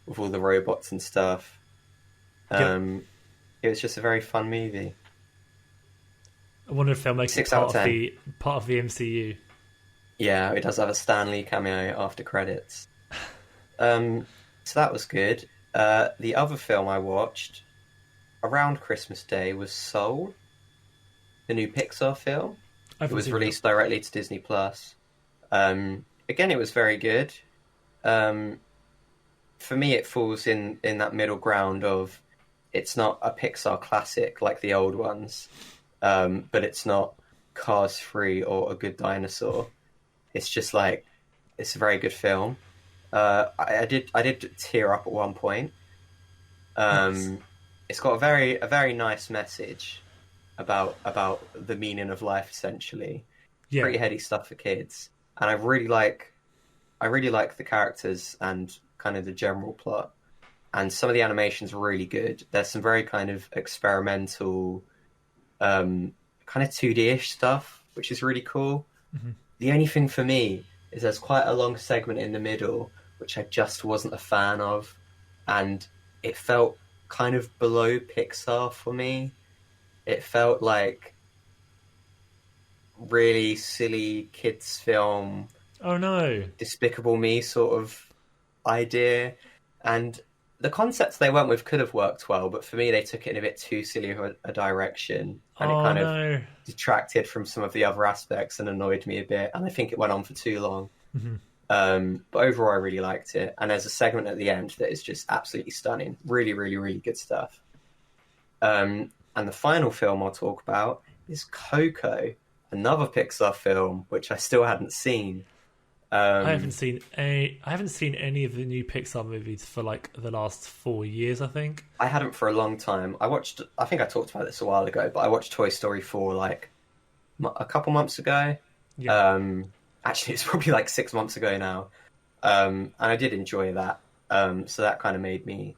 with all the robots and stuff. It was just a very fun movie. I wonder if they'll make it part of the MCU. Yeah, it does have a Stan Lee cameo after credits. So that was good. The other film I watched around Christmas Day was Soul, the new Pixar film. It was released directly to Disney Plus. Again, it was very good. For me, it falls in that middle ground of, it's not a Pixar classic like the old ones, but it's not Cars 3 or A Good Dinosaur. It's just like, it's a very good film. I did tear up at one point. Nice. It's got a very nice message about the meaning of life, essentially. Yeah. Pretty heady stuff for kids, and I really like the characters and kind of the general plot. And some of the animation's really good. There's some very kind of experimental, kind of 2D-ish stuff, which is really cool. Mm-hmm. The only thing for me is there's quite a long segment in the middle, which I just wasn't a fan of. And it felt kind of below Pixar for me. It felt like really silly kids film. Oh no. Despicable Me sort of idea. And the concepts they went with could have worked well, but for me they took it in a bit too silly of a direction, and it kind of detracted from some of the other aspects and annoyed me a bit, and I think it went on for too long. Mm-hmm. But overall I really liked it, and there's a segment at the end that is just absolutely stunning. Really, really, really good stuff. And the final film I'll talk about is Coco, another Pixar film which I still hadn't seen. I haven't seen any of the new Pixar movies for like the last 4 years, I think. I hadn't for a long time. I think I talked about this a while ago, but I watched Toy Story 4 like a couple months ago. Yeah. Actually, it's probably like 6 months ago now. And I did enjoy that. So that kind of made me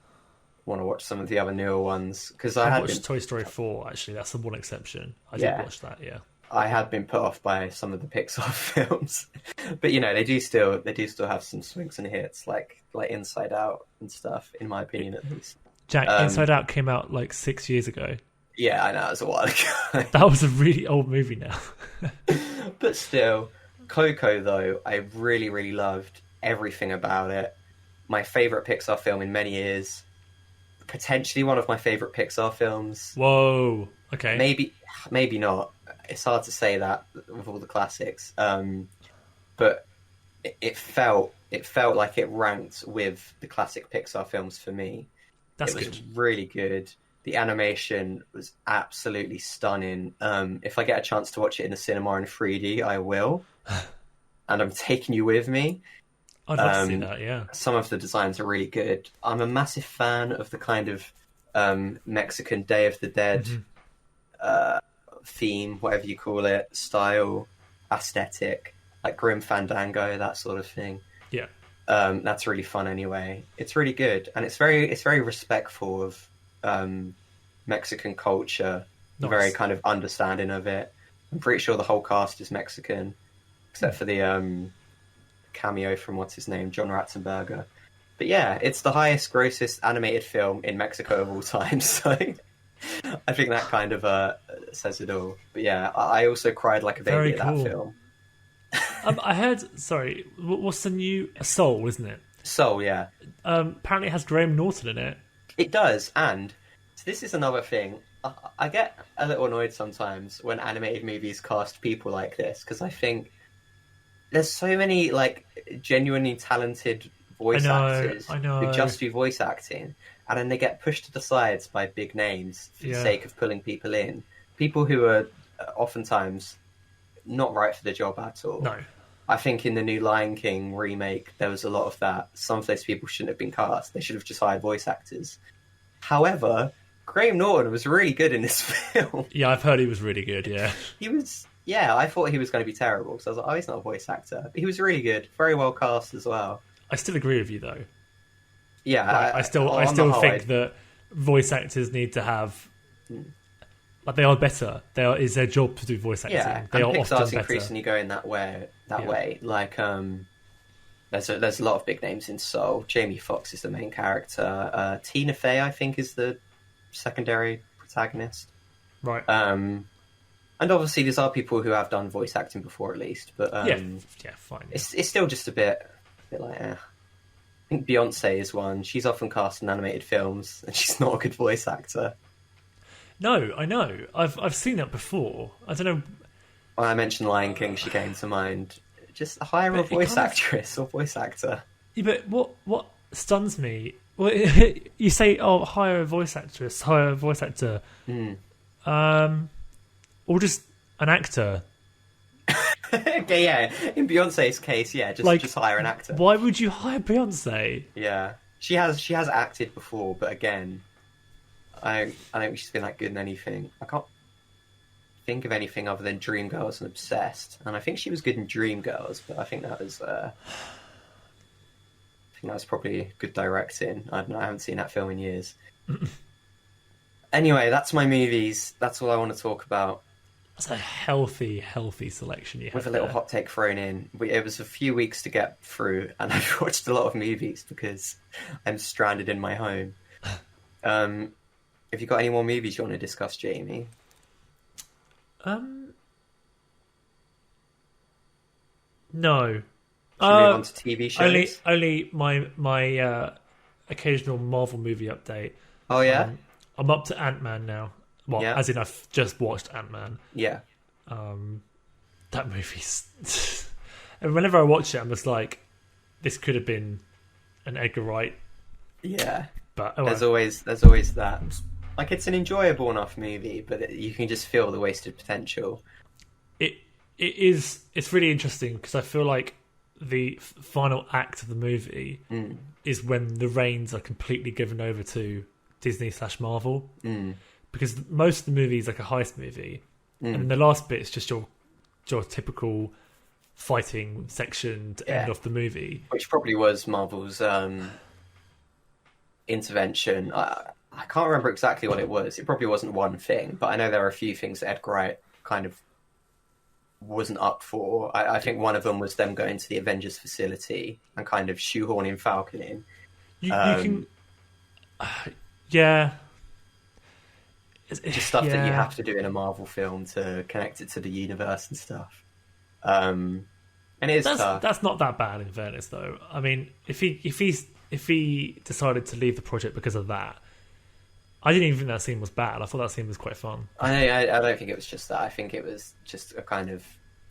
want to watch some of the other newer ones. Because I watched Toy Story 4, actually. That's the one exception. I did watch that, yeah. I had been put off by some of the Pixar films, but you know they do still have some swings and hits, like Inside Out and stuff. In my opinion, at least. Jack, Inside Out came out like 6 years ago. Yeah, I know, it was a while ago. That was a really old movie now. But still, Coco though, I really, really loved everything about it. my favorite Pixar film in many years. Potentially one of my favorite Pixar films. Whoa. Okay. Maybe not. It's hard to say that with all the classics. But it felt like it ranked with the classic Pixar films for me. That's it was good. really good. The animation was absolutely stunning. If I get a chance to watch it in the cinema in 3D, I will. And I'm taking you with me. I'd love to see that, yeah. Some of the designs are really good. I'm a massive fan of the kind of Mexican Day of the Dead theme, whatever you call it, style, aesthetic, like Grim Fandango, that sort of thing. Yeah. That's really fun anyway. It's really good, and it's very respectful of Mexican culture, Nice. very kind of understanding of it. I'm pretty sure the whole cast is Mexican, except for the cameo from what's his name, John Ratzenberger. But yeah, it's the highest grossest animated film in Mexico of all time, so I think that kind of says it all. But yeah, I also cried like a baby Very at that cool. film. I heard, sorry, what's the new Soul, isn't it? Soul, yeah. Apparently it has Graham Norton in it. It does, and so this is another thing. I get a little annoyed sometimes when animated movies cast people like this, because I think there's so many like genuinely talented voice actors who just do voice acting, and then they get pushed to the sides by big names for the sake of pulling people in. People who are oftentimes not right for the job at all. No. I think in the new Lion King remake, there was a lot of that. Some of those people shouldn't have been cast. They should have just hired voice actors. However, Graham Norton was really good in this film. Yeah, I've heard he was really good, yeah. He was, I thought he was going to be terrible. So I was like, oh, he's not a voice actor. But he was really good. Very well cast as well. I still agree with you, though. Yeah. Like, I still think that voice actors need to have... Like, they are better. It's their job to do voice acting. Yeah, they and are Pixar's often increasingly going that way. Like, there's a lot of big names in Soul. Jamie Foxx is the main character. Tina Fey, I think, is the secondary protagonist. Right. And obviously, these are people who have done voice acting before, at least. But yeah, fine. Yeah. It's still just a bit like. I think Beyonce is one. She's often cast in animated films, and she's not a good voice actor. No, I know. I've seen that before. I don't know. When I mentioned Lion King, she came to mind. Just hire a voice actress or voice actor. Yeah, but what stuns me? Well, you say, "Oh, hire a voice actress, hire a voice actor," or just an actor. Okay, yeah. In Beyonce's case, yeah, just hire an actor. Why would you hire Beyonce? Yeah, she has acted before, but again, I don't think she's been that good in anything. I can't think of anything other than Dreamgirls and Obsessed, and I think she was good in Dreamgirls, but I think that was probably good directing. I don't know, I haven't seen that film in years. Anyway, that's my movies. That's all I want to talk about. That's a healthy selection you have. With a little hot take thrown in. It was a few weeks to get through, and I've watched a lot of movies because I'm stranded in my home. Have you got any more movies you want to discuss, Jamie? No. Should we move on to TV shows? Only my occasional Marvel movie update. Oh yeah. I'm up to Ant-Man now. Well, Yeah. as in I've just watched Ant-Man. Yeah. That movie's... And whenever I watch it, I'm just like, this could have been an Edgar Wright. Yeah. But there's always that. Like, it's an enjoyable enough movie, but you can just feel the wasted potential. It's really interesting because I feel like the final act of the movie is when the reins are completely given over to Disney/Marvel. Because most of the movie is like a heist movie, and the last bit is just your typical fighting section to end off the movie, which probably was Marvel's intervention. I can't remember exactly what it was. It probably wasn't one thing, but I know there are a few things that Edgar Wright kind of wasn't up for. I think one of them was them going to the Avengers facility and kind of shoehorning Falcon in. You can, yeah. Just stuff that you have to do in a Marvel film to connect it to the universe and stuff. And it is tough. That's not that bad in fairness, though. I mean, if he decided to leave the project because of that, I didn't even think that scene was bad. I thought that scene was quite fun. I don't think it was just that. I think it was just a kind of,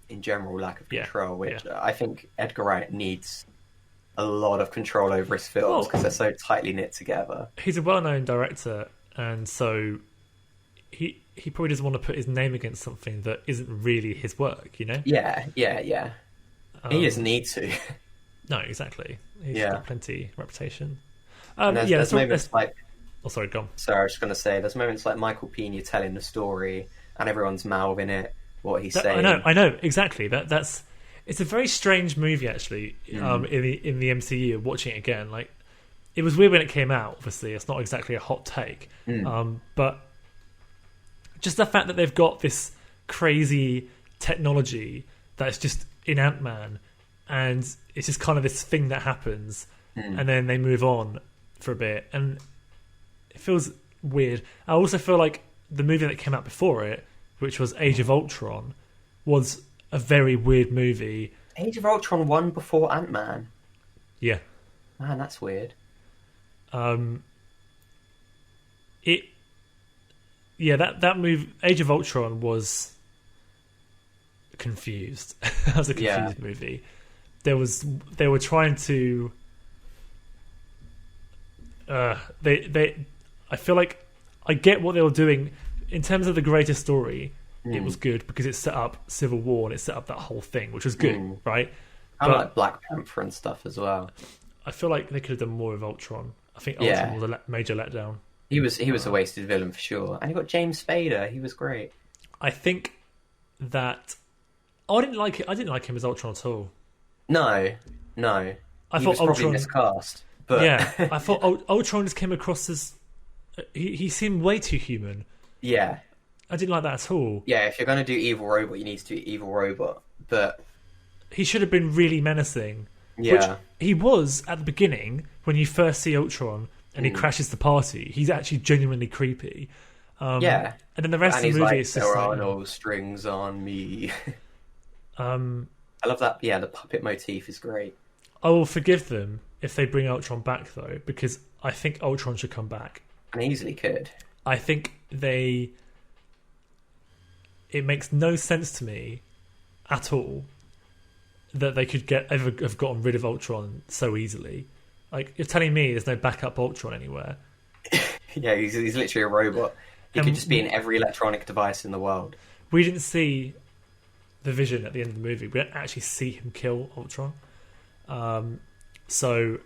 in general, lack of control, which I think Edgar Wright needs a lot of control over his films because they're so tightly knit together. He's a well-known director, and so he probably doesn't want to put his name against something that isn't really his work, you know? Yeah. He doesn't need to. No, exactly. He's got plenty reputation. There's moments like... Oh, sorry, go on. Sorry, I was just going to say, there's moments like Michael Pena telling the story and everyone's mouthing it, what he's saying. I know, exactly. It's a very strange movie, actually, in the MCU, watching it again. Like, it was weird when it came out, obviously. It's not exactly a hot take. But just the fact that they've got this crazy technology that's just in Ant-Man, and it's just kind of this thing that happens, and then they move on for a bit, and it feels weird. I also feel like the movie that came out before it, which was Age of Ultron, was a very weird movie. Age of Ultron won before Ant-Man? Yeah. Man, that's weird. That movie, Age of Ultron, was confused. That was a confused movie. They were trying to I feel like I get what they were doing in terms of the greater story. It was good because it set up Civil War and it set up that whole thing, which was good, right? I like Black Panther and stuff as well. I feel like they could have done more with Ultron. I think Ultron was a major letdown. He was a wasted villain for sure, and you got James Spader. He was great. I think that I didn't like it. I didn't like him as Ultron at all. No. I He thought was probably Ultron miscast. But I thought Ultron just came across as he seemed way too human. Yeah. I didn't like that at all. Yeah, if you're going to do Evil Robot, you need to do Evil Robot. But he should have been really menacing. Yeah. Which he was at the beginning when you first see Ultron and he crashes the party. He's actually genuinely creepy. And then the rest of the movie is just there are no strings on me. I love that. Yeah, the puppet motif is great. I will forgive them if they bring Ultron back, though, because I think Ultron should come back. And easily could. I think it makes no sense to me at all that they could have gotten rid of Ultron so easily. Like, you're telling me there's no backup Ultron anywhere? Yeah, he's literally a robot. He could just be in every electronic device in the world. We didn't see the Vision at the end of the movie. We didn't actually see him kill Ultron. So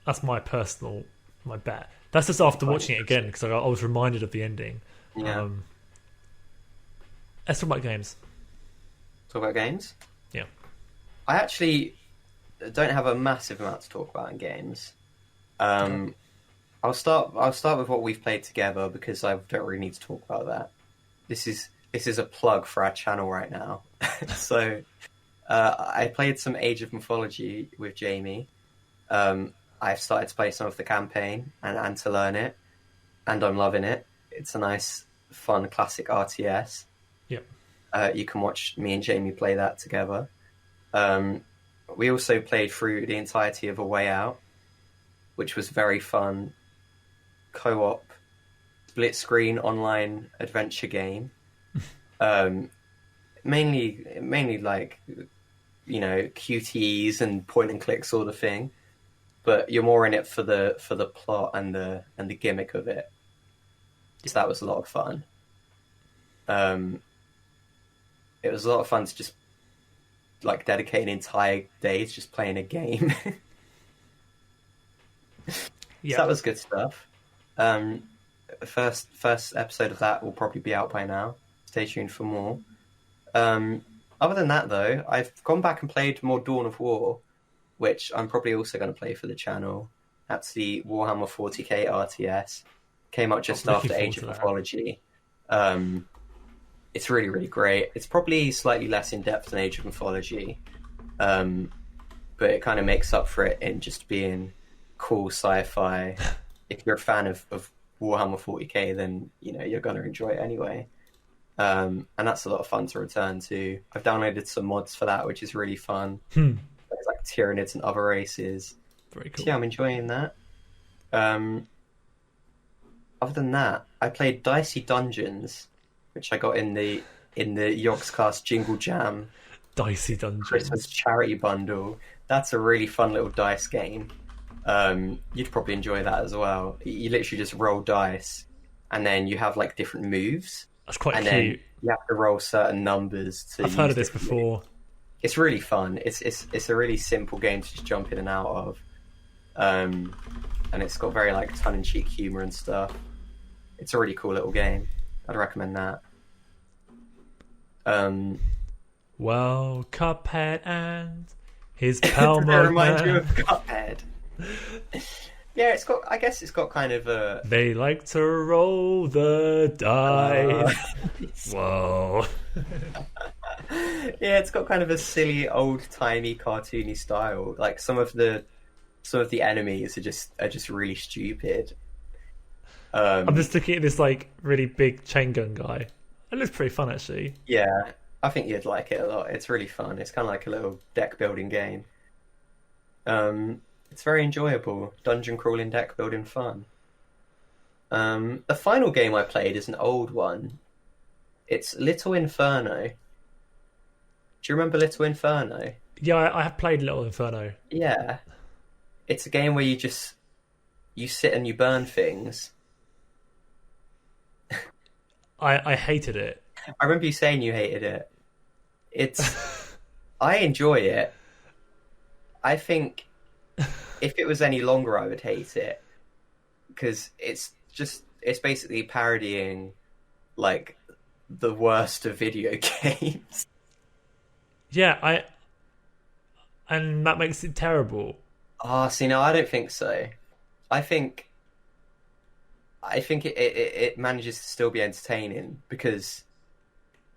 that's my bet. That's just after watching it again because I was reminded of the ending. Yeah. Let's talk about games. Talk about games? Yeah. I actually don't have a massive amount to talk about in games. I'll start with what we've played together because I don't really need to talk about that. This is a plug for our channel right now. So I played some Age of Mythology with Jamie. I've started to play some of the campaign and to learn it, and I'm loving it. It's a nice, fun, classic RTS. Yep. You can watch me and Jamie play that together. We also played through the entirety of A Way Out, which was very fun. Co-op, split-screen online adventure game. Mainly like, QTEs and point-and-click sort of thing. But you're more in it for the plot and the gimmick of it. So that was a lot of fun. It was a lot of fun to just like dedicate an entire day to just playing a game. Yeah, so that was good stuff. First episode of that will probably be out by now. Stay tuned for more. Other than that, though, I've gone back and played more Dawn of War, which I'm probably also going to play for the channel. That's the Warhammer 40k RTS. Came out just after Age of Mythology. It's really, really great. It's probably slightly less in-depth than Age of Mythology, but it kind of makes up for it in just being cool sci-fi. If you're a fan of Warhammer 40k, then you're going to enjoy it anyway. and that's a lot of fun to return to. I've downloaded some mods for that, which is really fun. There's like Tyranids and other races. Very cool. So yeah, I'm enjoying that. Other than that, I played Dicey Dungeons, which I got in the Yogscast Jingle Jam Dicey Dungeons Christmas charity bundle. That's a really fun little dice game. You'd probably enjoy that as well. You literally just roll dice, and then you have like different moves. That's quite and cute. Then you have to roll certain numbers to. I've heard of this before. Moves. It's really fun. It's a really simple game to just jump in and out of, and it's got very like tongue-in-cheek humor and stuff. It's a really cool little game. I'd recommend that. Well, Cuphead and his pal Does that remind you of Cuphead? Yeah, I guess it's got kind of a... They like to roll the dice. Whoa. Yeah, it's got kind of a silly, old-timey, cartoony style. Like some of the enemies are just really stupid. I'm just looking at this like really big chain gun guy. It looks pretty fun, actually. Yeah, I think you'd like it a lot. It's really fun. It's kind of like a little deck building game. It's very enjoyable. Dungeon crawling, deck building fun. The final game I played is an old one. It's Little Inferno. Do you remember Little Inferno? Yeah, I have played Little Inferno. Yeah. It's a game where you sit and you burn things. I hated it. I remember you saying you hated it. I enjoy it. I think if it was any longer, I would hate it because it's basically parodying like the worst of video games. Yeah, and that makes it terrible. See, no, I don't think so. I think it manages to still be entertaining because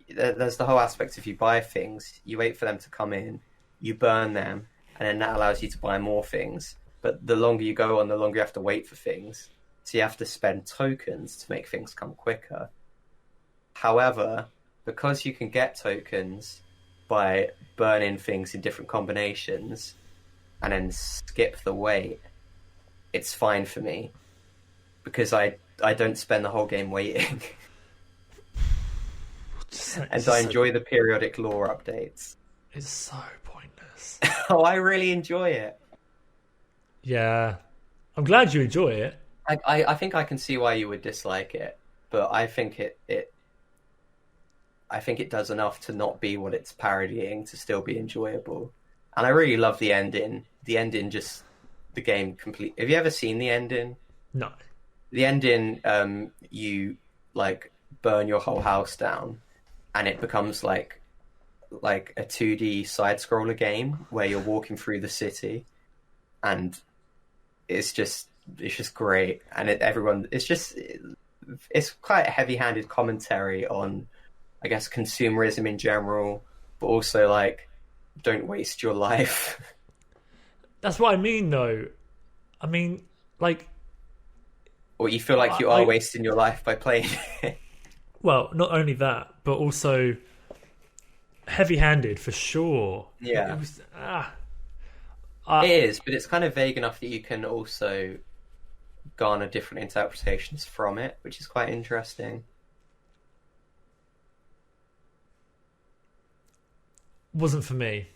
there's the whole aspect of you buy things, you wait for them to come in, you burn them, and then that allows you to buy more things. But the longer you go on, the longer you have to wait for things. So you have to spend tokens to make things come quicker. However, because you can get tokens by burning things in different combinations and then skip the wait, it's fine for me. Because I don't spend the whole game waiting. And I enjoy the periodic lore updates. It's so pointless. Oh, I really enjoy it. Yeah. I'm glad you enjoy it. I think I can see why you would dislike it, but I think it does enough to not be what it's parodying to still be enjoyable. And I really love the ending. The ending the game complete. Have you ever seen the ending? No. The ending, you like burn your whole house down, and it becomes like a 2D side scroller game where you're walking through the city, and it's just great. And it's quite a heavy-handed commentary on, I guess, consumerism in general, but also like don't waste your life. That's what I mean, though. I mean, like. Or you feel like you are wasting your life by playing it. Well, not only that, but also heavy-handed for sure. Yeah. It was, it is, but it's kind of vague enough that you can also garner different interpretations from it, which is quite interesting. Wasn't for me.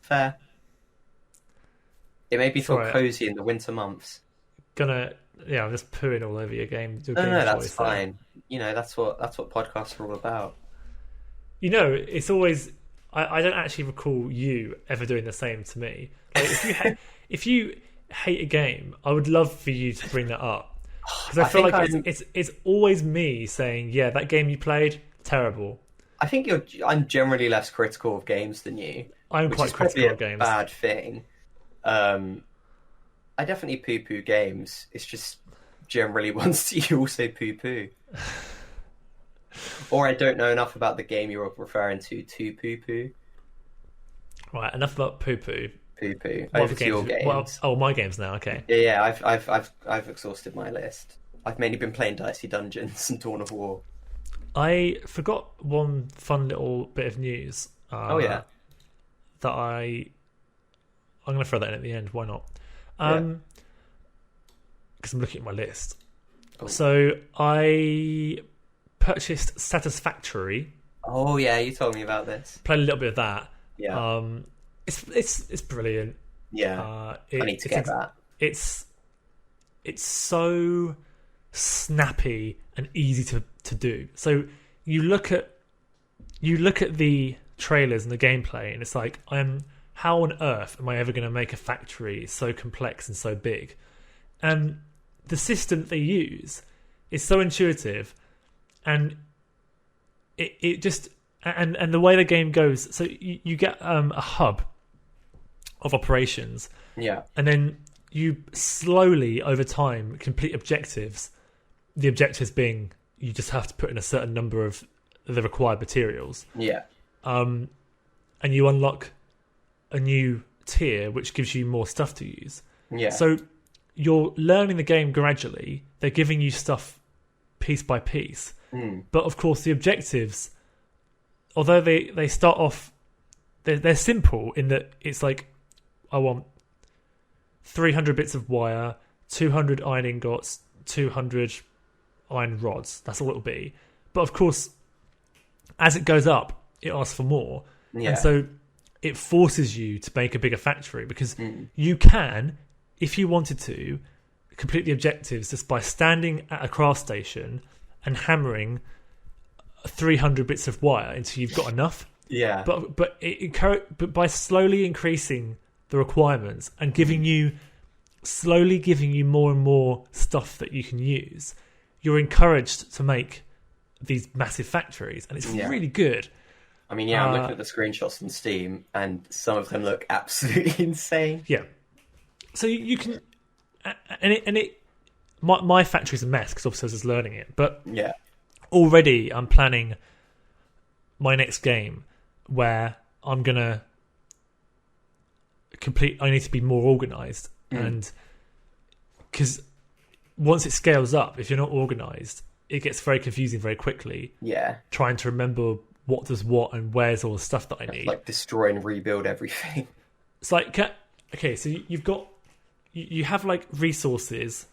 Fair. It made me feel cozy in the winter months. I'm just pooing all over your game. No, that's fine. You know, that's what podcasts are all about. You know, it's always. I don't actually recall you ever doing the same to me. Like, if you hate a game, I would love for you to bring that up because I feel like it's always me saying, "Yeah, that game you played, terrible." I think I'm generally less critical of games than you. I'm quite critical of games. Bad thing. I definitely poo-poo games. It's just generally ones that you also poo-poo. Or I don't know enough about the game you're referring to poo-poo. Right, enough about poo-poo. Poo-poo. Over to your games. My games now. Okay. Yeah. I've exhausted my list. I've mainly been playing Dicey Dungeons and Dawn of War. I forgot one fun little bit of news. Oh yeah. That I'm going to throw that in at the end. Why not? Because I'm looking at my list. Oh. So I purchased Satisfactory. Oh yeah, you told me about this. Played a little bit of that. Yeah. It's brilliant. Yeah. I need to get that. It's so snappy and easy to do. So you look at the trailers and the gameplay, and it's like, how on earth am I ever going to make a factory so complex and so big? And the system that they use is so intuitive, and it just and the way the game goes. So you get a hub of operations, and then you slowly over time complete objectives. The objectives being you just have to put in a certain number of the required materials. And you unlock a new tier which gives you more stuff to use. So you're learning the game gradually. They're giving you stuff piece by piece. But of course the objectives, although they start off, they're simple in that it's like, I want 300 bits of wire, 200 iron ingots, 200 iron rods. That's all it'll be. But of course, as it goes up, it asks for more. And so it forces you to make a bigger factory, because you can, if you wanted to, complete the objectives just by standing at a craft station and hammering 300 bits of wire until you've got enough. But by slowly increasing the requirements and slowly giving you more and more stuff that you can use, you're encouraged to make these massive factories, and it's really good. I mean, I'm looking at the screenshots on Steam, and some of them look absolutely insane. So you can, my factory's a mess because obviously I was just learning it. But already I'm planning my next game where I'm gonna I need to be more organised, and because once it scales up, if you're not organised, it gets very confusing very quickly. Trying to remember what does what and where's all the stuff that I need. Like destroy and rebuild everything. It's like, okay, so you have like resources.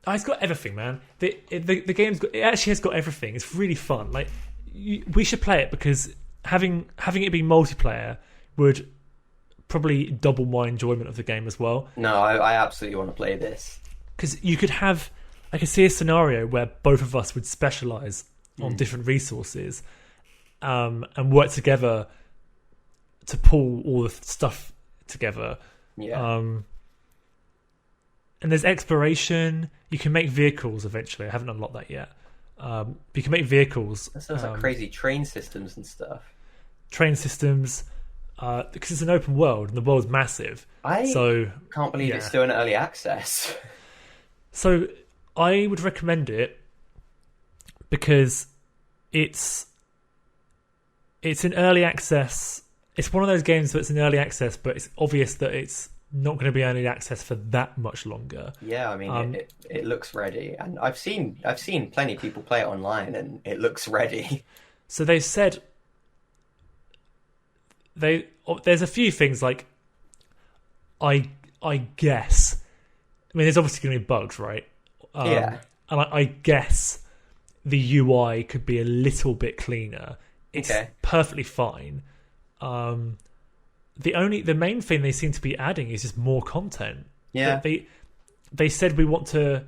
It's got everything, man. The game's it actually has got everything. It's really fun. Like we should play it, because having it be multiplayer would probably double my enjoyment of the game as well. No, I absolutely want to play this. Because you could have, I could see a scenario where both of us would specialise on different resources, and work together to pull all the stuff together. And there's exploration. You can make vehicles eventually. I haven't unlocked that yet. You can make vehicles. That sounds like crazy train systems and stuff. Train systems, because it's an open world and the world's massive. I can't believe it's still in early access. So I would recommend it because it's in early access. It's one of those games that's in early access, but it's obvious that it's not going to be early access for that much longer. I mean, it looks ready, and I've seen plenty of people play it online, and it looks ready. So they said there's a few things like I guess. I mean, there's obviously going to be bugs, right? And I guess the UI could be a little bit cleaner. It's perfectly fine. The main thing they seem to be adding is just more content. They said we want to.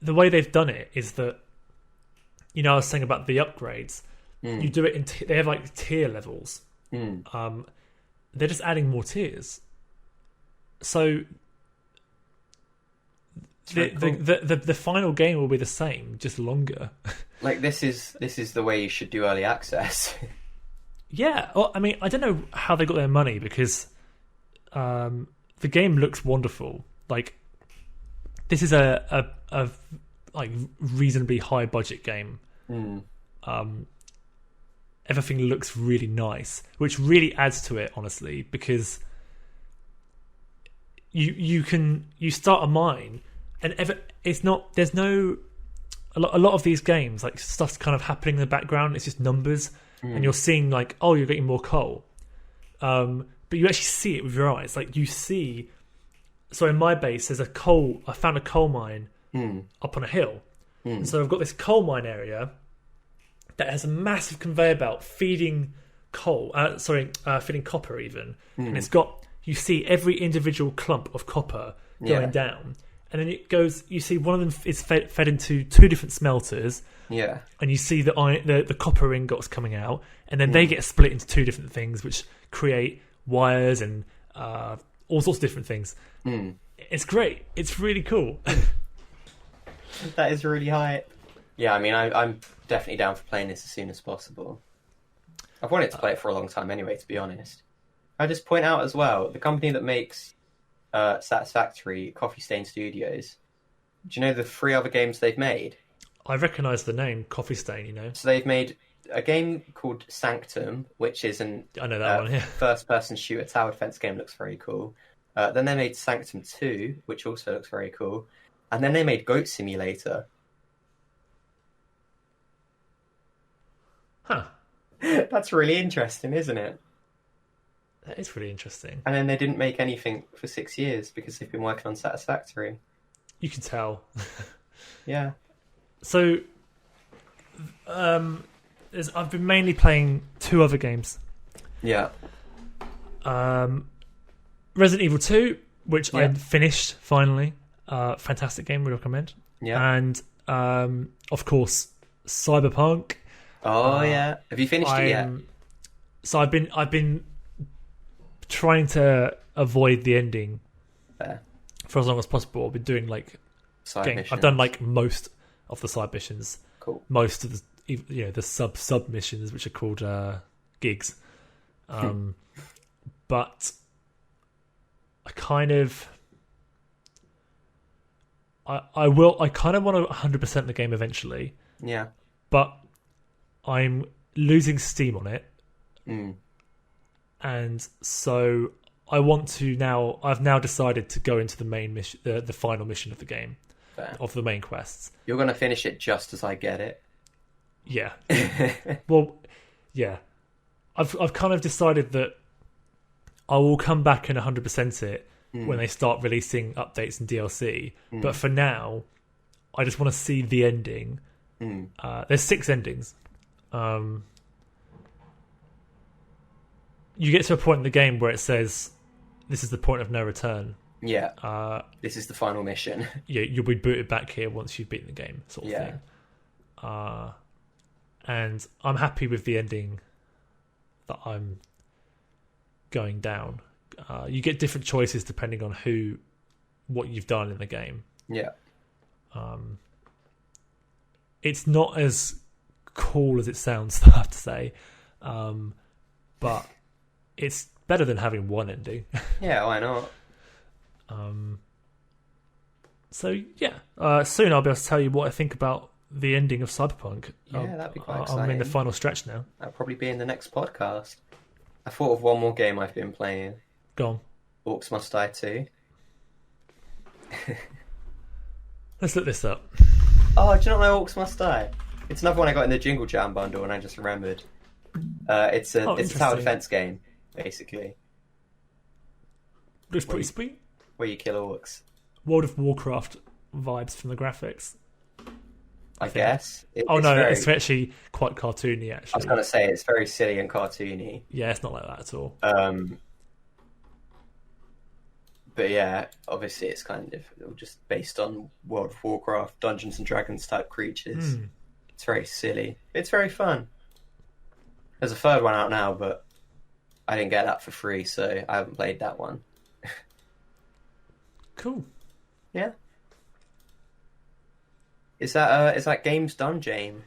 The way they've done it is that, I was saying about the upgrades. You do it in they have like tier levels. They're just adding more tiers. So the final game will be the same, just longer. Like this is the way you should do early access. Well, I mean, I don't know how they got their money, because the game looks wonderful. Like, this is a like reasonably high budget game. Everything looks really nice, which really adds to it, honestly, because you start a mine, and there's no a lot of these games, like stuff's kind of happening in the background. It's just numbers, and you're seeing like, oh, you're getting more coal, but you actually see it with your eyes. Like you see. So in my base, there's a coal. I found a coal mine up on a hill, and so I've got this coal mine area that has a massive conveyor belt feeding coal. Feeding copper even, and it's got. You see every individual clump of copper going down, and then it goes. You see one of them is fed into two different smelters. Yeah, and you see the copper ingots coming out, and then they get split into two different things, which create wires and all sorts of different things. It's great. It's really cool. That is really hype. Yeah, I mean, I'm definitely down for playing this as soon as possible. I've wanted to play it for a long time anyway, to be honest. I just point out as well, the company that makes Satisfactory, Coffee Stain Studios, do you know the 3 other games they've made? I recognise the name Coffee Stain, you know. So they've made a game called Sanctum, which is I know that one, yeah. first-person shooter tower defense game. Looks very cool. Then they made Sanctum 2, which also looks very cool. And then they made Goat Simulator. Huh. That's really interesting, isn't it? That is really interesting. And then they didn't make anything for 6 years because they've been working on Satisfactory. You can tell. Yeah. So, I've been mainly playing 2 other games. Yeah. Resident Evil 2, which I finished finally. Fantastic game, would recommend. Yeah. And of course, Cyberpunk. Oh yeah. Have you finished it yet? So I've been trying to avoid the ending for as long as possible. I've been doing like I've done like most of the side missions. Cool. Most of the sub missions, which are called gigs. But I kind of I kind of want to 100% the game eventually. Yeah. But I'm losing steam on it. And so I want to now. I've now decided to go into the main mission, the final mission of the game, of the main quests. You're going to finish it just as I get it. Yeah. Well, yeah. I've kind of decided that I will come back and 100% it when they start releasing updates and DLC. But for now, I just want to see the ending. There's 6 endings. You get to a point in the game where it says, "This is the point of no return." Yeah. This is the final mission. You'll be booted back here once you've beaten the game, sort of thing. And I'm happy with the ending that I'm going down. You get different choices depending on what you've done in the game. Yeah. It's not as cool as it sounds, I have to say, but it's better than having one ending. Yeah, why not? So yeah, soon I'll be able to tell you what I think about the ending of Cyberpunk. Yeah, that'd be quite exciting. I'm in the final stretch now. That'll probably be in the next podcast. I thought of one more game I've been playing. Go on. Orcs Must Die 2. Let's look this up. Oh, do you not know Orcs Must Die? It's another one I got in the Jingle Jam bundle, and I just remembered. It's a tower defense game, basically. Looks pretty sweet. Where you kill orcs. World of Warcraft vibes from the graphics. I guess. It's actually quite cartoony, actually. I was going to say, it's very silly and cartoony. Yeah, it's not like that at all. But yeah, obviously it's kind of just based on World of Warcraft, Dungeons and Dragons type creatures. It's very silly. It's very fun. There's a third one out now, but I didn't get that for free, so I haven't played that one. Cool. Yeah. Is that games done, Jamie?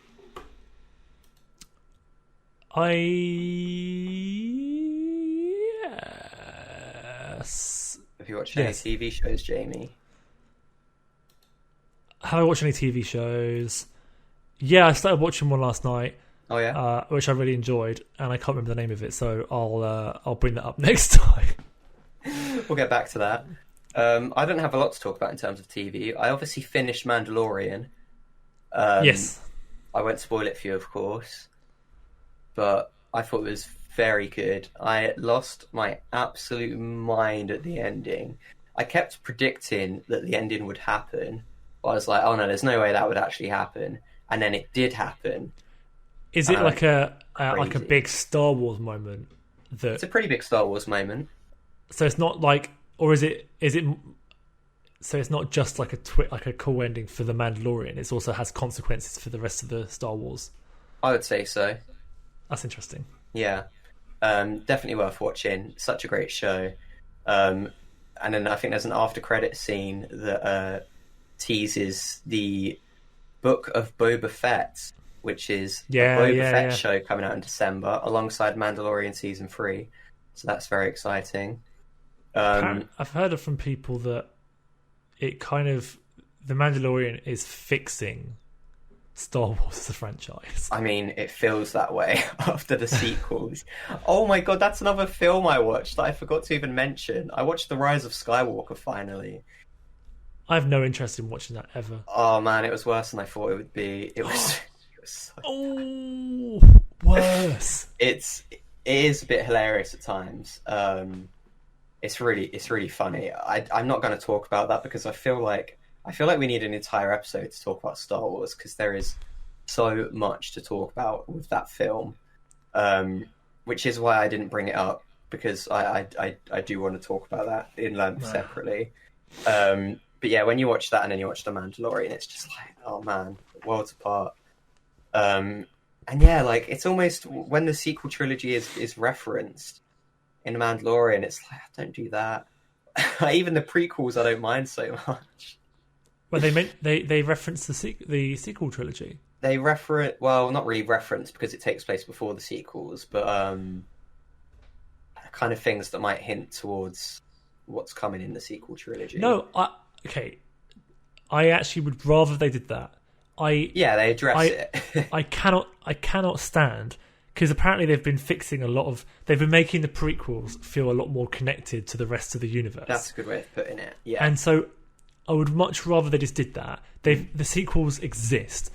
Yes. Have you watched any TV shows, Jamie? Have I watched any TV shows? Yeah, I started watching one last night. Oh yeah, which I really enjoyed, and I can't remember the name of it, so I'll bring that up next time. We'll get back to that. I don't have a lot to talk about in terms of TV. I obviously finished Mandalorian. Yes. I won't spoil it for you, of course, but I thought it was very good. I lost my absolute mind at the ending. I kept predicting that the ending would happen, but I was like, oh no, there's no way that would actually happen. And then it did happen. Is it like a crazy. big Star Wars moment? It's a pretty big Star Wars moment. So it's not like, or is it? So it's not just like a cool ending for the Mandalorian. It also has consequences for the rest of the Star Wars. I would say so. That's interesting. Yeah, definitely worth watching. Such a great show. And then I think there's an after credit scene that teases the Book of Boba Fett, which is a Boba Fett show coming out in December alongside Mandalorian season 3. So that's very exciting. I've heard from people that it kind of, the Mandalorian is fixing Star Wars as a franchise. I mean, it feels that way after the sequels. Oh my god, that's another film I watched that I forgot to even mention. I watched The Rise of Skywalker finally. I have no interest in watching that ever. Oh man, it was worse than I thought it would be. It was oh, worse. It is a bit hilarious at times. It's really funny. I'm not going to talk about that because I feel like we need an entire episode to talk about Star Wars because there is so much to talk about with that film, which is why I didn't bring it up because I do want to talk about that in length separately. But yeah, when you watch that and then you watch The Mandalorian, it's just like, oh man, worlds apart. And yeah, like it's almost when the sequel trilogy is referenced in The Mandalorian, it's like, don't do that. Even the prequels, I don't mind so much. Well, they reference the sequel trilogy. They reference, well, not really reference because it takes place before the sequels, but kind of things that might hint towards what's coming in the sequel trilogy. No, I actually would rather they did that. They address it. I cannot stand, because apparently they've been making the prequels feel a lot more connected to the rest of the universe. That's a good way of putting it. Yeah. And so I would much rather they just did that. The sequels exist.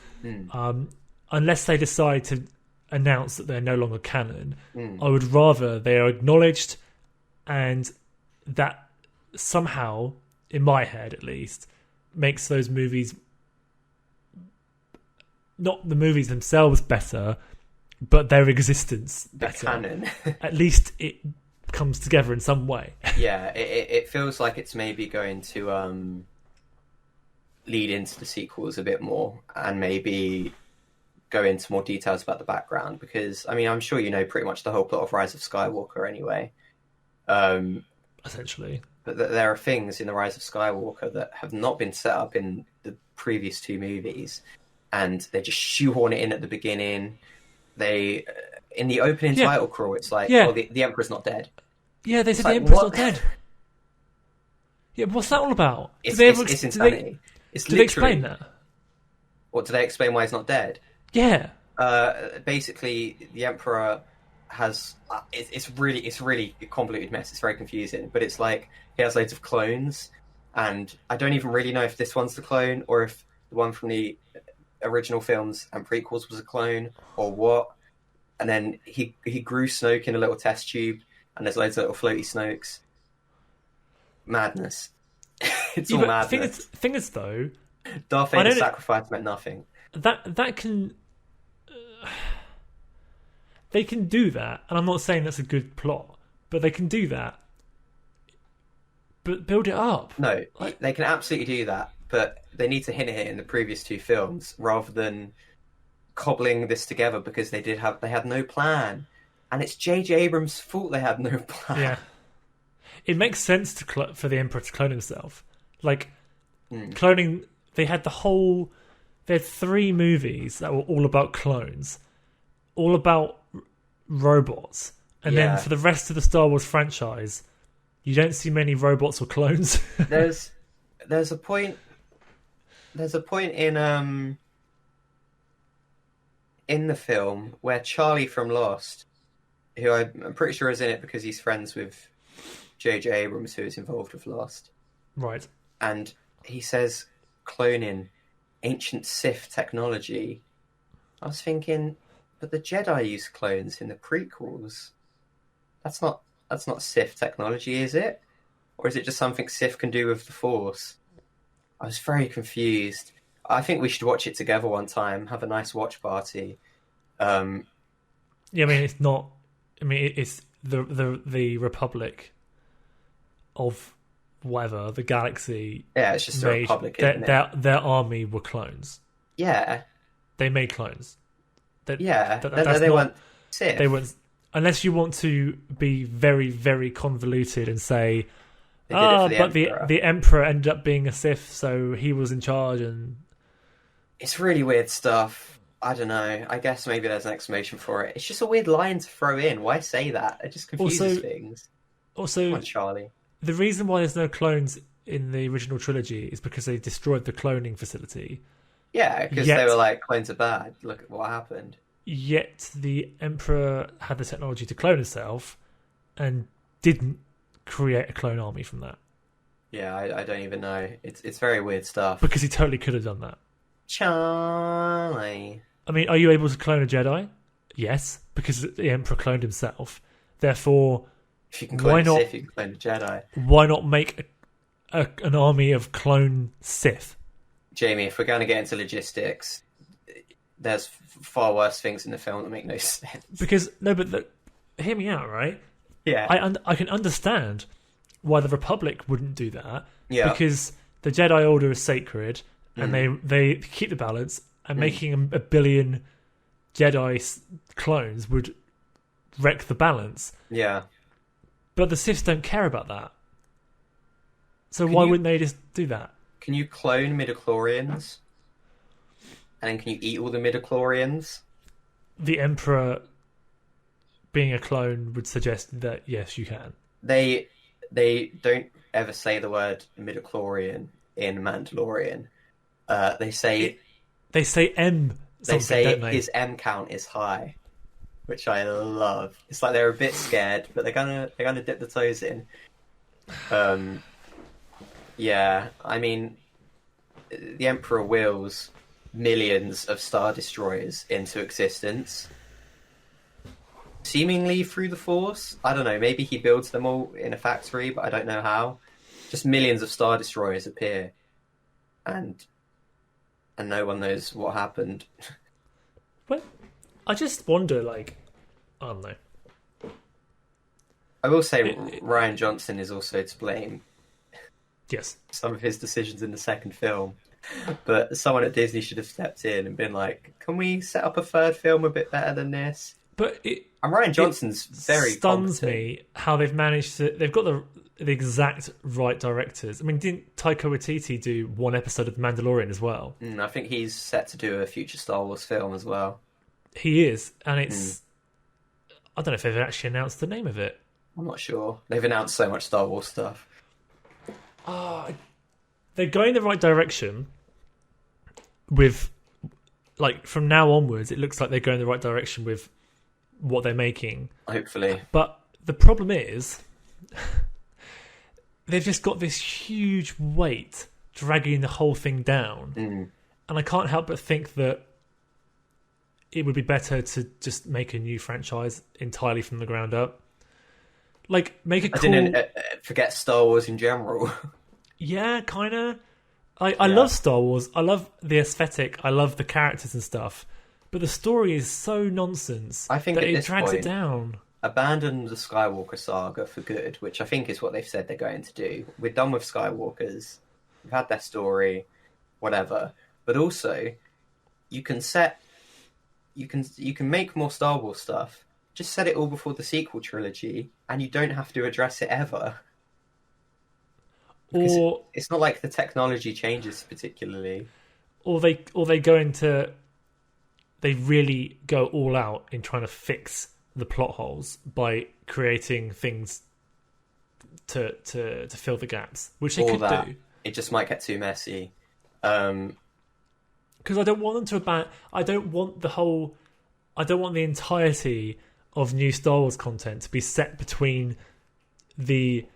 Unless they decide to announce that they're no longer canon, I would rather they are acknowledged, and that somehow, in my head at least, makes those movies, not the movies themselves better, but their existence better. Canon. At least it comes together in some way. Yeah, it feels like it's maybe going to lead into the sequels a bit more and maybe go into more details about the background, because I mean, I'm sure you know pretty much the whole plot of Rise of Skywalker anyway. Essentially. But there are things in the Rise of Skywalker that have not been set up in the previous two movies, and they just shoehorn it in at the beginning. They, in the opening title crawl, it's like, oh, the Emperor's not dead. Yeah, they said the Emperor's not dead. Yeah, but what's that all about? It's insanity. Do they explain that? What, do they explain why he's not dead? Yeah. Basically, the Emperor has... It's really a convoluted mess. It's very confusing. But it's like, he has loads of clones, and I don't even really know if this one's the clone, or if the one from the original films and prequels was a clone, or what. And then he grew Snoke in a little test tube, and there's loads of little floaty Snokes. Madness. It's all madness. Thing is, though, Darth Vader's sacrifice meant nothing. That can... they can do that, and I'm not saying that's a good plot, but they can do that. But build it up. No, they can absolutely do that, but they need to hint at it in the previous two films rather than cobbling this together, because they had no plan, and it's J.J. Abrams' fault they had no plan. Yeah, it makes sense for the Emperor to clone himself. Like cloning, they had 3 movies that were all about clones, all about robots, and then for the rest of the Star Wars franchise, you don't see many robots or clones. There's a point in the film where Charlie from Lost, who I'm pretty sure is in it because he's friends with J.J. Abrams, who is involved with Lost. Right. And he says cloning ancient Sith technology. I was thinking, but the Jedi use clones in the prequels. That's not Sith technology, is it? Or is it just something Sith can do with the Force? I was very confused. I think we should watch it together one time, have a nice watch party. Yeah, I mean, it's not. I mean, it's the Republic of whatever the galaxy. Yeah, it's just a Republic. Isn't it? Their army were clones. Yeah, they made clones. They weren't Sith. They weren't. Unless you want to be very, very convoluted and say, the Emperor ended up being a Sith, so he was in charge, and it's really weird stuff. I don't know. I guess maybe there's an explanation for it. It's just a weird line to throw in. Why say that? It just confuses things. Also, come on, Charlie. The reason why there's no clones in the original trilogy is because they destroyed the cloning facility. Yeah, because they were like, clones are bad. Look at what happened. Yet the Emperor had the technology to clone himself and didn't create a clone army from that. Yeah, I don't even know. It's very weird stuff. Because he totally could have done that. Charlie. I mean, are you able to clone a Jedi? Yes, because the Emperor cloned himself. Therefore, if you can clone a Sith, you can clone a Jedi. Why not make an army of clone Sith? Jamie, if we're going to get into logistics, there's far worse things in the film that make no sense. Because hear me out, right? Yeah, I can understand why the Republic wouldn't do that. Yeah, because the Jedi Order is sacred, and they keep the balance. And making a billion Jedi clones would wreck the balance. Yeah, but the Siths don't care about that. So why wouldn't they just do that? Can you clone midichlorians? And then can you eat all the midichlorians? The Emperor being a clone would suggest that yes, you can. They don't ever say the word midichlorian in Mandalorian. They say M. They say his M count is high, which I love. It's like they're a bit scared, but they're gonna dip the toes in. Yeah, I mean, the Emperor wills millions of Star Destroyers into existence, seemingly through the Force. I don't know, maybe he builds them all in a factory, but I don't know how. Just millions of Star Destroyers appear, and no one knows what happened. Well, I just wonder, I don't know. I will say Rian Johnson is also to blame. Yes. Some of his decisions in the second film. But someone at Disney should have stepped in and been like, can we set up a third film a bit better than this? But and Rian Johnson's very stuns competent. Me how they've managed to... They've got the exact right directors. I mean, didn't Taika Waititi do one episode of The Mandalorian as well? I think he's set to do a future Star Wars film as well. He is, and it's... I don't know if they've actually announced the name of it. I'm not sure. They've announced so much Star Wars stuff. They're going the right direction with... from now onwards, it looks like they're going the right direction with what they're making. Hopefully. But the problem is... they've just got this huge weight dragging the whole thing down. And I can't help but think that it would be better to just make a new franchise entirely from the ground up. Make a cool... I didn't forget Star Wars in general. Yeah, kind of. I love Star Wars. I love the aesthetic. I love the characters and stuff. But the story is so nonsense I think that at it this drags point, it down. Abandon the Skywalker saga for good, which I think is what they've said they're going to do. We're done with Skywalkers. We've had their story, whatever. But also, you can make more Star Wars stuff. Just set it all before the sequel trilogy, and you don't have to address it ever. Or it's not like the technology changes particularly. Or they really go all out in trying to fix the plot holes by creating things to fill the gaps, which they could do. It just might get too messy. Because I don't want them to abandon. I don't want the entirety of new Star Wars content to be set between the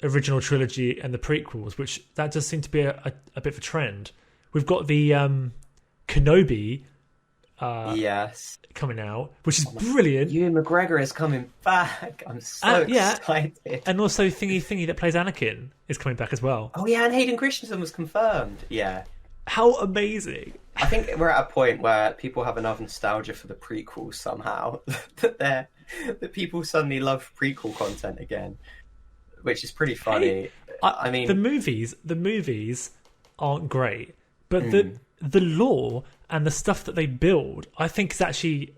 original trilogy and the prequels, which that does seem to be a bit of a trend, We've got the Kenobi yes, coming out, which is brilliant. Ewan McGregor is coming back. I'm so excited. And also Thingy that plays Anakin is coming back as well. Oh yeah, and Hayden Christensen was confirmed. Yeah. How amazing. I think we're at a point where people have enough nostalgia for the prequels somehow that people suddenly love prequel content again, which is pretty funny. Hey, I mean, the movies aren't great, but the lore and the stuff that they build, I think, is actually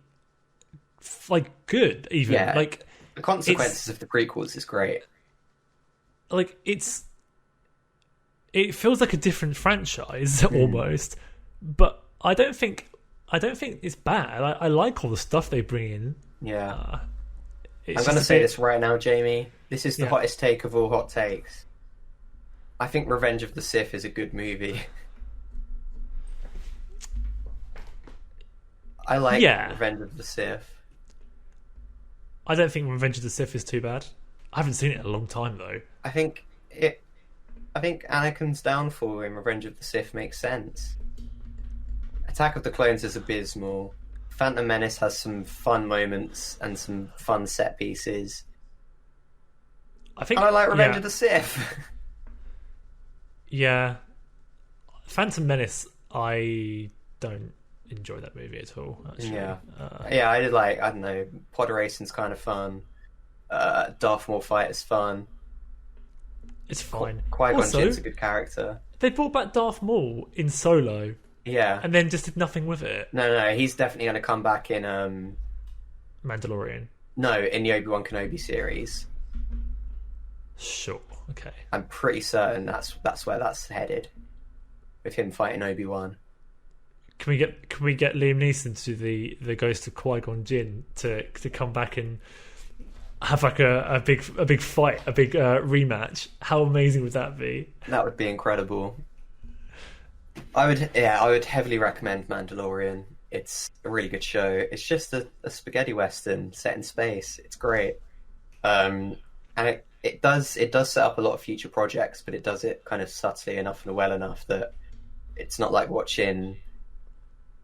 like good. Even like the consequences of the prequels is great. Like it feels like a different franchise almost, but I don't think it's bad. I like all the stuff they bring in. Yeah, I'm going to say this right now, Jamie. This is the hottest take of all hot takes. I think Revenge of the Sith is a good movie. I like Revenge of the Sith. I don't think Revenge of the Sith is too bad. I haven't seen it in a long time though. I think Anakin's downfall in Revenge of the Sith makes sense. Attack of the Clones is abysmal. Phantom Menace has some fun moments and some fun set pieces. I like Revenge of the Sith. Yeah. Phantom Menace, I don't enjoy that movie at all, actually. Yeah, I did I don't know, pod racing's kind of fun. Darth Maul fight is fun. It's fine. Qui-Gon Jinn's a good character. They brought back Darth Maul in Solo. Yeah. And then just did nothing with it. No, he's definitely going to come back in... Mandalorian. No, in the Obi-Wan Kenobi series. Sure, okay. I'm pretty certain that's where that's headed. With him fighting Obi-Wan. Can we get Liam Neeson to the ghost of Qui-Gon Jinn to come back and have like a big fight, a big rematch? How amazing would that be? That would be incredible. I would heavily recommend Mandalorian. It's a really good show. It's just a spaghetti western set in space. It's great, and it does set up a lot of future projects, but it does it kind of subtly enough and well enough that it's not like watching,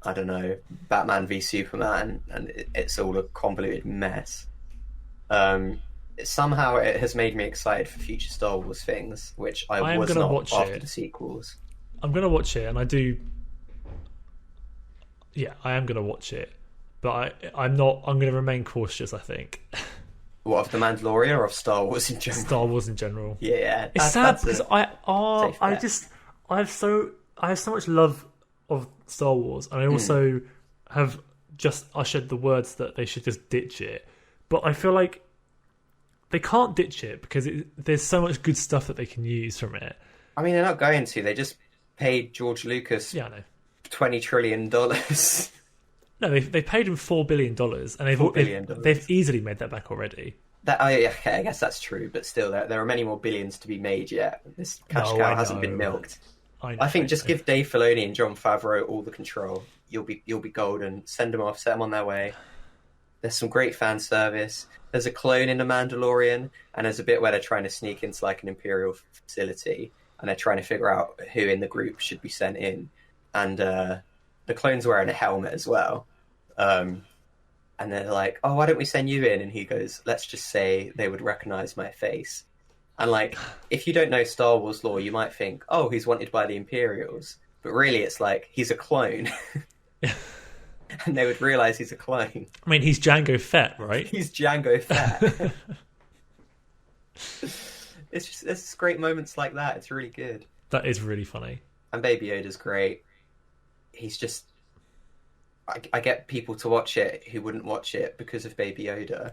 I don't know, Batman v Superman, and it's all a convoluted mess. Somehow it has made me excited for future Star Wars things, which I was not after the sequels. I'm going to watch it, and I do... Yeah, I am going to watch it, but I'm not... I'm going to remain cautious, I think. What, of The Mandalorian or of Star Wars in general? Star Wars in general. Yeah. It's sad because I have so much love of Star Wars, and I also have just ushered the words that they should just ditch it. But I feel like they can't ditch it because there's so much good stuff that they can use from it. I mean, they're not going to. They just paid George Lucas $20 trillion. No, they paid him $4 billion, and they've easily made that back already. I guess that's true, but still, there are many more billions to be made yet. This cash cow hasn't been milked. I think just give Dave Filoni and Jon Favreau all the control. You'll be golden. Send them off, set them on their way. There's some great fan service. There's a clone in The Mandalorian, and there's a bit where they're trying to sneak into like an Imperial facility, and they're trying to figure out who in the group should be sent in. And the clone's wearing a helmet as well. And they're like, oh, why don't we send you in? And he goes, let's just say they would recognize my face. And like, if you don't know Star Wars lore, you might think, oh, he's wanted by the Imperials. But really, it's like, he's a clone. And they would realize he's a clone. I mean, he's Jango Fett, right? He's Jango Fett. It's just great moments like that. It's really good. That is really funny. And Baby Yoda's great. He's just... I get people to watch it who wouldn't watch it because of Baby Yoda.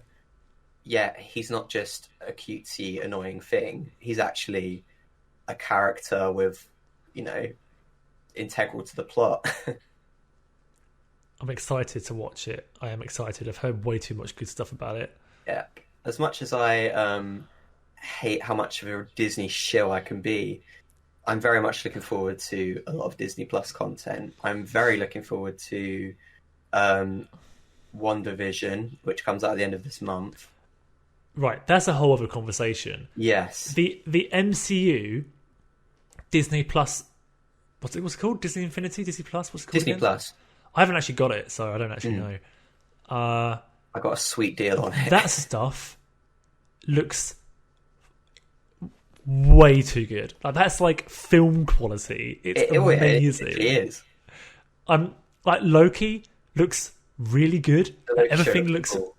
Yeah, he's not just a cutesy, annoying thing. He's actually a character with, integral to the plot. I'm excited to watch it. I am excited. I've heard way too much good stuff about it. Yeah. As much as I hate how much of a Disney shill I can be, I'm very much looking forward to a lot of Disney Plus content. I'm very looking forward to WandaVision, which comes out at the end of this month. Right, that's a whole other conversation. Yes. The MCU, Disney Plus what's it called? Disney Infinity, Disney Plus. What's it called? Disney again? Plus. I haven't actually got it, so I don't actually know. I got a sweet deal on it. That stuff looks way too good. Like, that's like film quality. It's amazing. It is. Like Loki looks really good. Everything looks. Cool.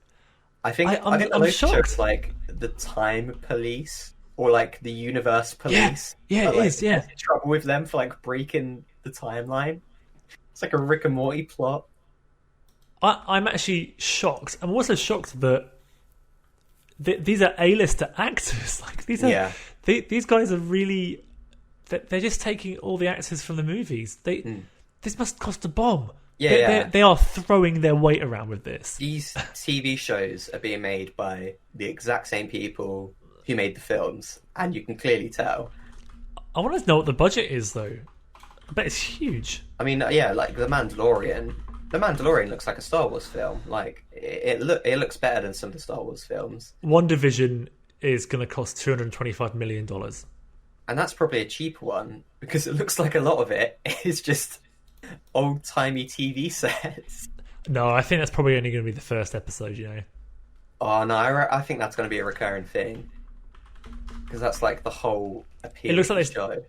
I think I'm Loki shocked. shows like the Time Police or like the Universe Police. Yeah, it is. Yeah, in trouble with them for like breaking the timeline. It's like a Rick and Morty plot. I'm actually shocked. I'm also shocked that these are A-lister actors. Like these guys are really. They're just taking all the actors from the movies. This must cost a bomb. They are throwing their weight around with this. These TV shows are being made by the exact same people who made the films, and you can clearly tell. I want to know what the budget is, though. I bet it's huge. I mean, like The Mandalorian. The Mandalorian looks like a Star Wars film. Like it looks better than some of the Star Wars films. WandaVision is going to cost $225 million, and that's probably a cheaper one because it looks like a lot of it is just old-timey TV sets. No, I think that's probably only going to be the first episode, you know. Oh, no, I think that's going to be a recurring thing. Because that's like the whole appeal of the show.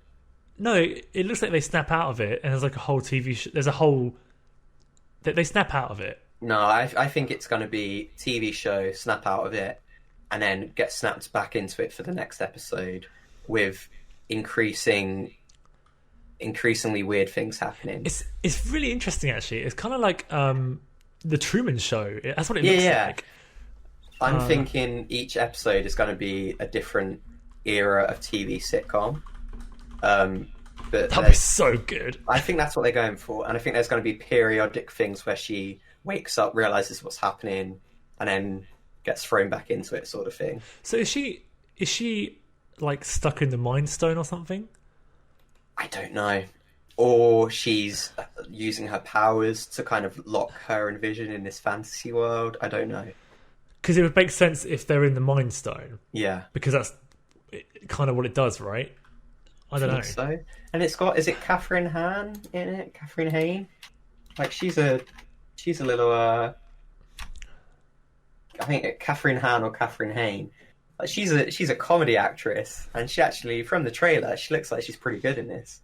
No, it looks like they snap out of it, and there's like a whole TV show. There's a whole... They snap out of it. No, I think it's going to be TV show, snap out of it, and then get snapped back into it for the next episode with increasingly weird things happening. It's really interesting, actually. It's kind of like the Truman Show. That's what it looks like. I'm thinking each episode is going to be a different era of TV sitcom. But that'd be so good. I think that's what they're going for, and I think there's going to be periodic things where she wakes up, realizes what's happening, and then gets thrown back into it, sort of thing. So is she like stuck in the Mind Stone or something? I don't know. Or she's using her powers to kind of lock her and Vision in this fantasy world. I don't know. Because it would make sense if they're in the Mind Stone. Yeah. Because that's kind of what it does, right? I don't know. So. And it's got, is it Catherine Hahn in it? Catherine Hahn? Like, she's a little, I think Catherine Hahn or Catherine Hahn. Like, she's a comedy actress. And she actually, from the trailer, she looks like she's pretty good in this.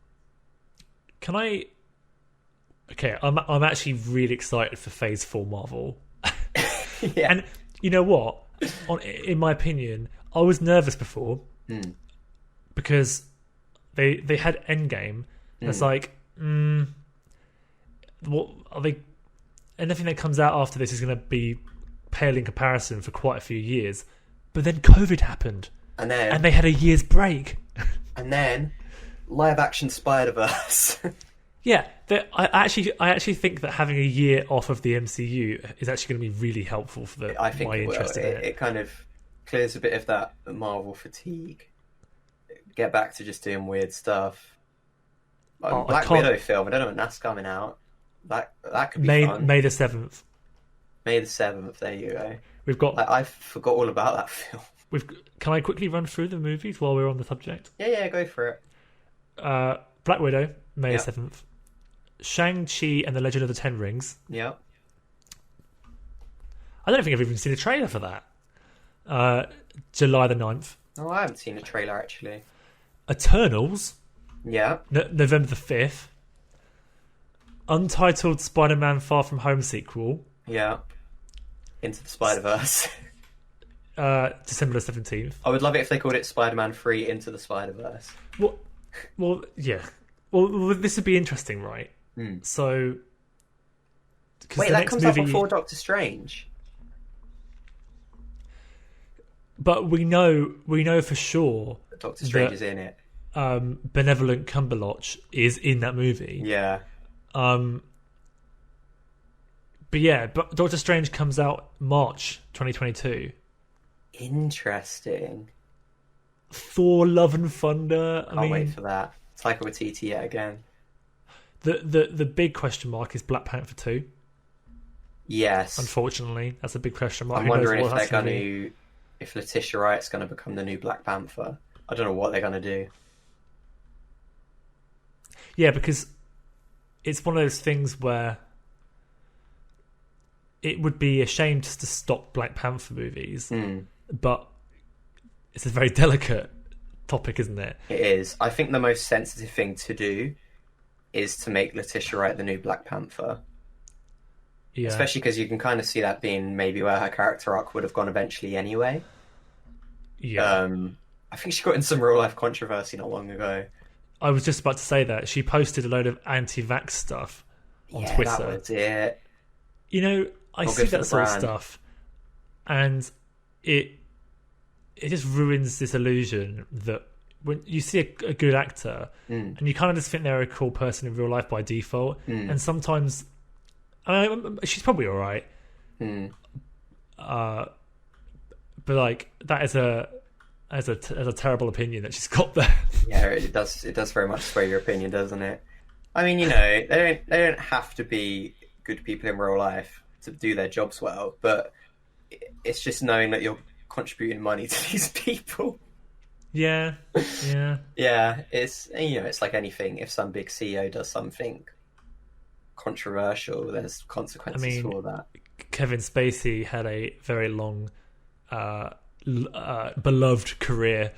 Can I... Okay, I'm actually really excited for Phase 4 Marvel. Yeah. And you know what? In my opinion, I was nervous before because they had Endgame. And it's like, what are they? Anything that comes out after this is going to be pale in comparison for quite a few years. But then COVID happened, and they had a year's break. And then live action Spider-Verse. Yeah, I actually think that having a year off of the MCU is actually going to be really helpful for my interest in it. It kind of clears a bit of that Marvel fatigue. Get back to just doing weird stuff. Black Widow film. I don't know when that's coming out. That could be fun. May the 7th. May the 7th. There you go. We've got. I forgot all about that film. Can I quickly run through the movies while we're on the subject? Yeah, go for it. Black Widow, May 7th. Shang-Chi and the Legend of the Ten Rings. Yeah. I don't think I've even seen a trailer for that. July the 9th. Oh, I haven't seen a trailer, actually. Eternals. Yeah. November the 5th. Untitled Spider-Man Far From Home sequel. Yeah. Into the Spider-Verse. December the 17th. I would love it if they called it Spider-Man 3 Into the Spider-Verse. Well, yeah. Well, this would be interesting, right? So... Wait, that comes out before Doctor Strange? But we know for sure... Doctor Strange is in it. Benevolent Cumberbatch is in that movie. Yeah. But Doctor Strange comes out March 2022. Interesting. Thor: Love and Thunder. Can't wait for that. Taika Waititi yet again. The big question mark is Black Panther 2. Yes. Unfortunately, that's a big question mark. I'm wondering if they're going to... If Letitia Wright's going to become the new Black Panther. I don't know what they're going to do. Yeah, because it's one of those things where it would be a shame just to stop Black Panther movies, but it's a very delicate topic, isn't it? It is. I think the most sensitive thing to do is to make Letitia Wright the new Black Panther. Yeah. Especially because you can kind of see that being maybe where her character arc would have gone eventually anyway. Yeah. I think she got in some real life controversy not long ago. I was just about to say that. She posted a load of anti-vax stuff on Twitter. That was it. You know, I see that sort of stuff, and it just ruins this illusion that when you see a good actor, and you kind of just think they're a cool person in real life by default, and sometimes, she's probably all right, but like that is a terrible opinion that she's got there. Yeah, it does. It does very much sway your opinion, doesn't it? I mean, you know, they don't have to be good people in real life to do their jobs well, but it's just knowing that you're contributing money to these people. Yeah. Yeah, it's, you know, it's like anything. If some big CEO does something controversial, there's consequences for that. Kevin Spacey had a very long, beloved career.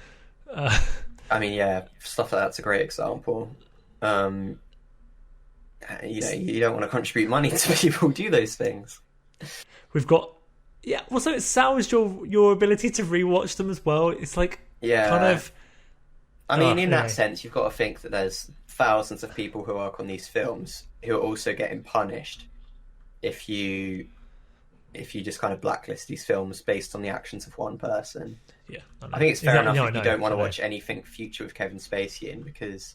I mean, yeah, stuff like that's a great example. You know, you don't want to contribute money to people who do those things. We've got, well, so it sours your ability to rewatch them as well. It's like, kind of. I mean, in that sense, you've got to think that there's thousands of people who work on these films who are also getting punished if you just kind of blacklist these films based on the actions of one person. Yeah, I think it's fair enough if you don't want to watch anything future with Kevin Spacey in, because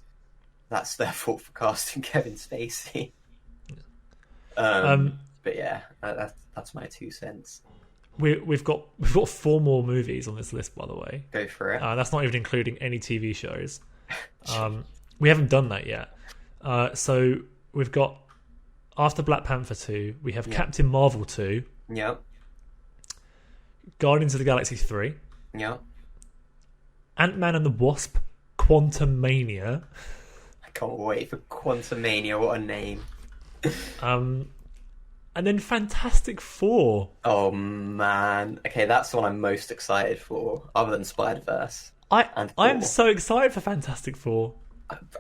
that's their fault for casting Kevin Spacey. But yeah, that's my 2 cents. We've got 4 more movies on this list, by the way. Go for it. That's not even including any TV shows. We haven't done that yet. So we've got, after Black Panther 2, we have Captain Marvel 2. Yep. Guardians of the Galaxy 3. Yep. Ant-Man and the Wasp: Quantumania. I can't wait for Quantumania. What a name. And then Fantastic Four. Oh man. Okay, that's the one I'm most excited for, other than Spider-Verse. I am so excited for Fantastic Four.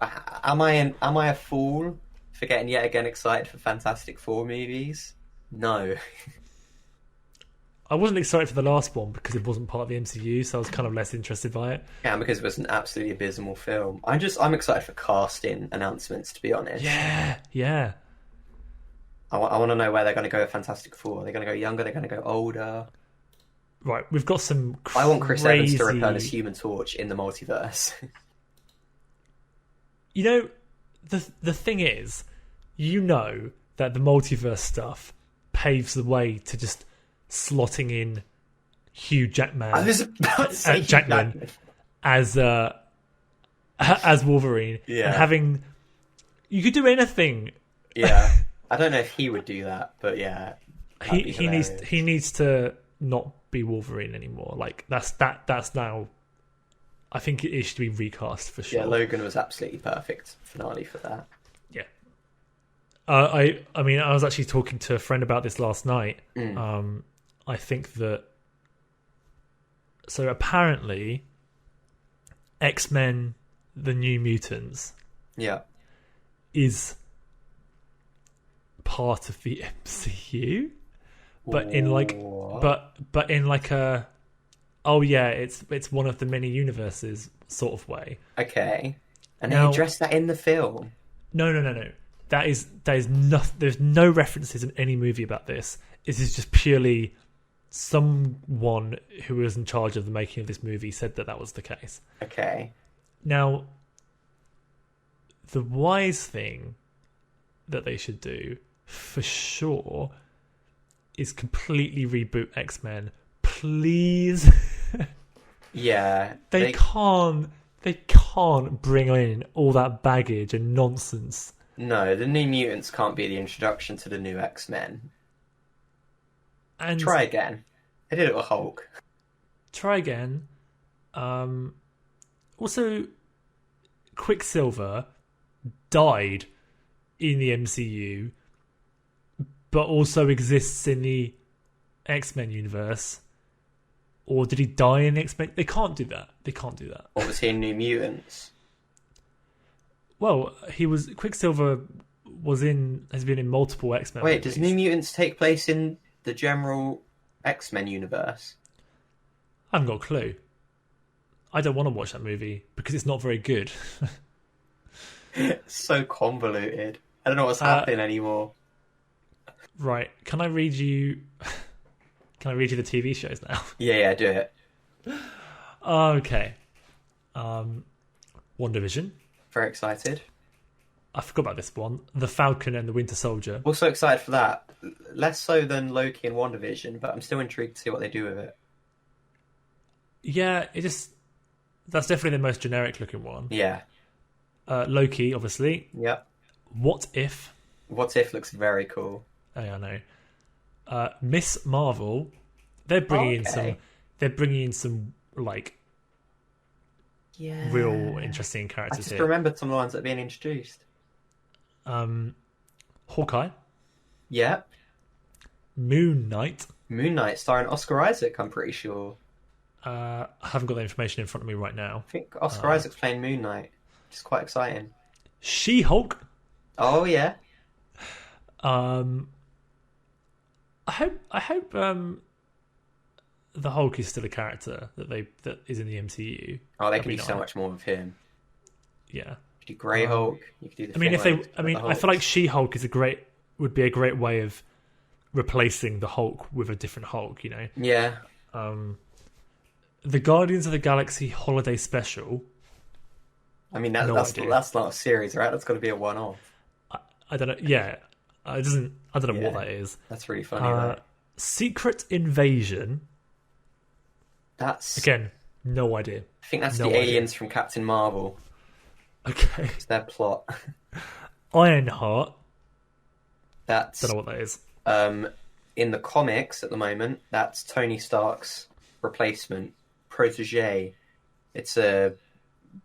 Am I a fool for getting yet again excited for Fantastic Four movies? No. I wasn't excited for the last one because it wasn't part of the MCU, so I was kind of less interested by it. Yeah, because it was an absolutely abysmal film. I'm excited for casting announcements, to be honest. Yeah. I want to know where they're going to go with Fantastic Four. Are they going to go younger? They're going to go older? Right, we've got some I want Chris Evans to return as Human Torch in the multiverse. You know, the thing is, you know that the multiverse stuff paves the way to just slotting in Hugh Jackman, as Wolverine, and having, you could do anything. Yeah, I don't know if he would do that, but yeah, he needs to not be Wolverine anymore. Like that's now. I think it should be recast for sure. Yeah, Logan was absolutely perfect finale for that. Yeah. I mean, I was actually talking to a friend about this last night. I think that, so apparently X-Men The New Mutants is part of the MCU, but in like a, oh yeah, it's one of the many universes sort of way. Okay. And they address that in the film? No. That is nothing. There's no references in any movie about this. This is just purely someone who was in charge of the making of this movie said that was the case. Okay. Now, the wise thing that they should do, for sure, is completely reboot X-Men. Please. Yeah. They can't bring in all that baggage and nonsense. No, the New Mutants can't be the introduction to the new X-Men. And try again. They did it with Hulk. Try again. Also, Quicksilver died in the MCU, but also exists in the X-Men universe? Or did he die in the X-Men? They can't do that. Or was he in New Mutants? Well, Quicksilver has been in multiple X-Men Wait, movies. does New Mutants take place in the general X-Men universe? I haven't got a clue. I don't want to watch that movie because it's not very good. It's so convoluted. I don't know what's happening anymore. Right, can I read you the TV shows now? Yeah, do it. Okay. WandaVision. Very excited. I forgot about this one. The Falcon and the Winter Soldier. Also excited for that. Less so than Loki and WandaVision, but I'm still intrigued to see what they do with it. Yeah, that's definitely the most generic looking one. Yeah. Loki, obviously. Yep. What If? What If looks very cool. Oh, yeah, I know. Miss Marvel. They're bringing in some like real interesting I characters just here. remembered some of the ones that are being introduced. Hawkeye. Yep. Moon Knight. Moon Knight starring Oscar Isaac, I'm pretty sure. I haven't got the information in front of me right now. I think Oscar Isaac's playing Moon Knight, which is quite exciting. She-Hulk. Oh yeah. I hope the Hulk is still a character that is in the MCU. Oh, they could do so much more with him. Yeah. You could do Grey Hulk. You could do the. I feel like She-Hulk would be a great way of replacing the Hulk with a different Hulk. You know. Yeah. The Guardians of the Galaxy Holiday Special. I mean, that's not a series, right? That's got to be a one-off. I don't know. Yeah, I don't know what that is. That's really funny. Secret Invasion. That's again, no idea. I think that's the aliens from Captain Marvel. Okay, it's their plot. Ironheart. That's don't know what that is. In the comics at the moment, that's Tony Stark's replacement, protege. It's a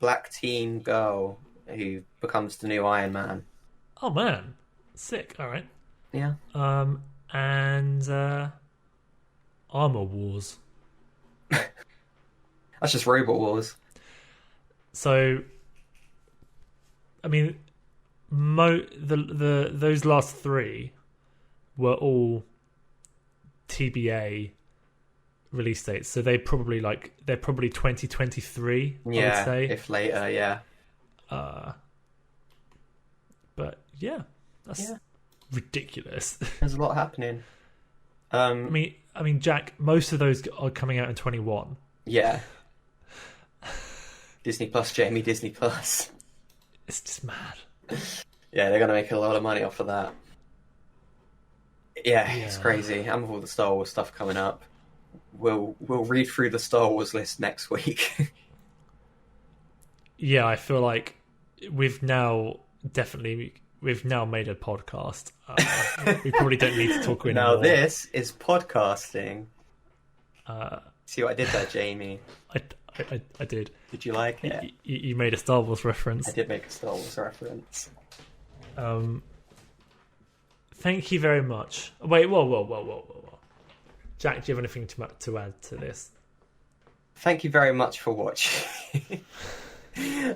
black teen girl who becomes the new Iron Man. Oh man, sick! All right. Yeah. And Armor Wars. That's just Robot Wars. So, I mean, those last three were all TBA release dates, so they're probably 2023. Yeah, I would say, if later, yeah. But yeah, that's ridiculous. There's a lot happening. I mean, Jack, most of those are coming out in 21. Yeah. Disney Plus, Jamie, Disney Plus. It's just mad. Yeah, they're going to make a lot of money off of that. Yeah, it's crazy. And with all the Star Wars stuff coming up, we'll read through the Star Wars list next week. Yeah, I feel like we've now made a podcast. We probably don't need to talk anymore. Now this is podcasting. See what I did there, Jamie? I did. Did you like it? You made a Star Wars reference. I did make a Star Wars reference. Thank you very much. Wait, whoa. Jack, do you have anything to add to this? Thank you very much for watching.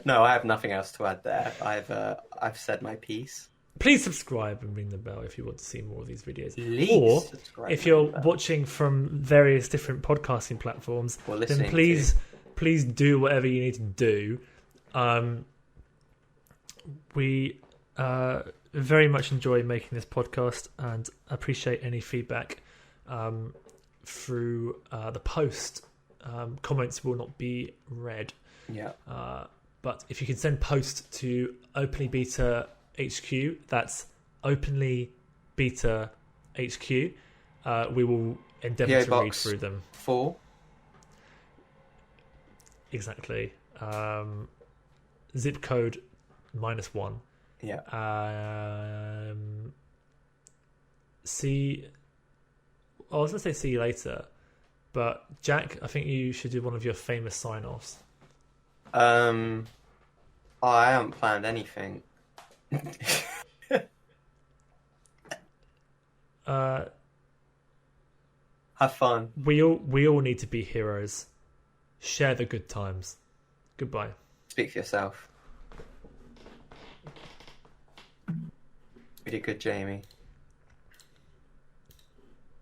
No, I have nothing else to add there. I've said my piece. Please subscribe and ring the bell if you want to see more of these videos. Or if you're watching from various different podcasting platforms, then please do whatever you need to do. We very much enjoy making this podcast and appreciate any feedback through the post. Comments will not be read. Yeah. But if you can send post to Openly Beta HQ, that's Openly Beta HQ, we will endeavour to read through them. 4. Exactly. Zip code -1. Yeah. I was going to see you later, but Jack, I think you should do one of your famous sign-offs. I haven't planned anything. Have fun. We all need to be heroes. Share the good times. Goodbye. Speak for yourself. You did good, Jamie.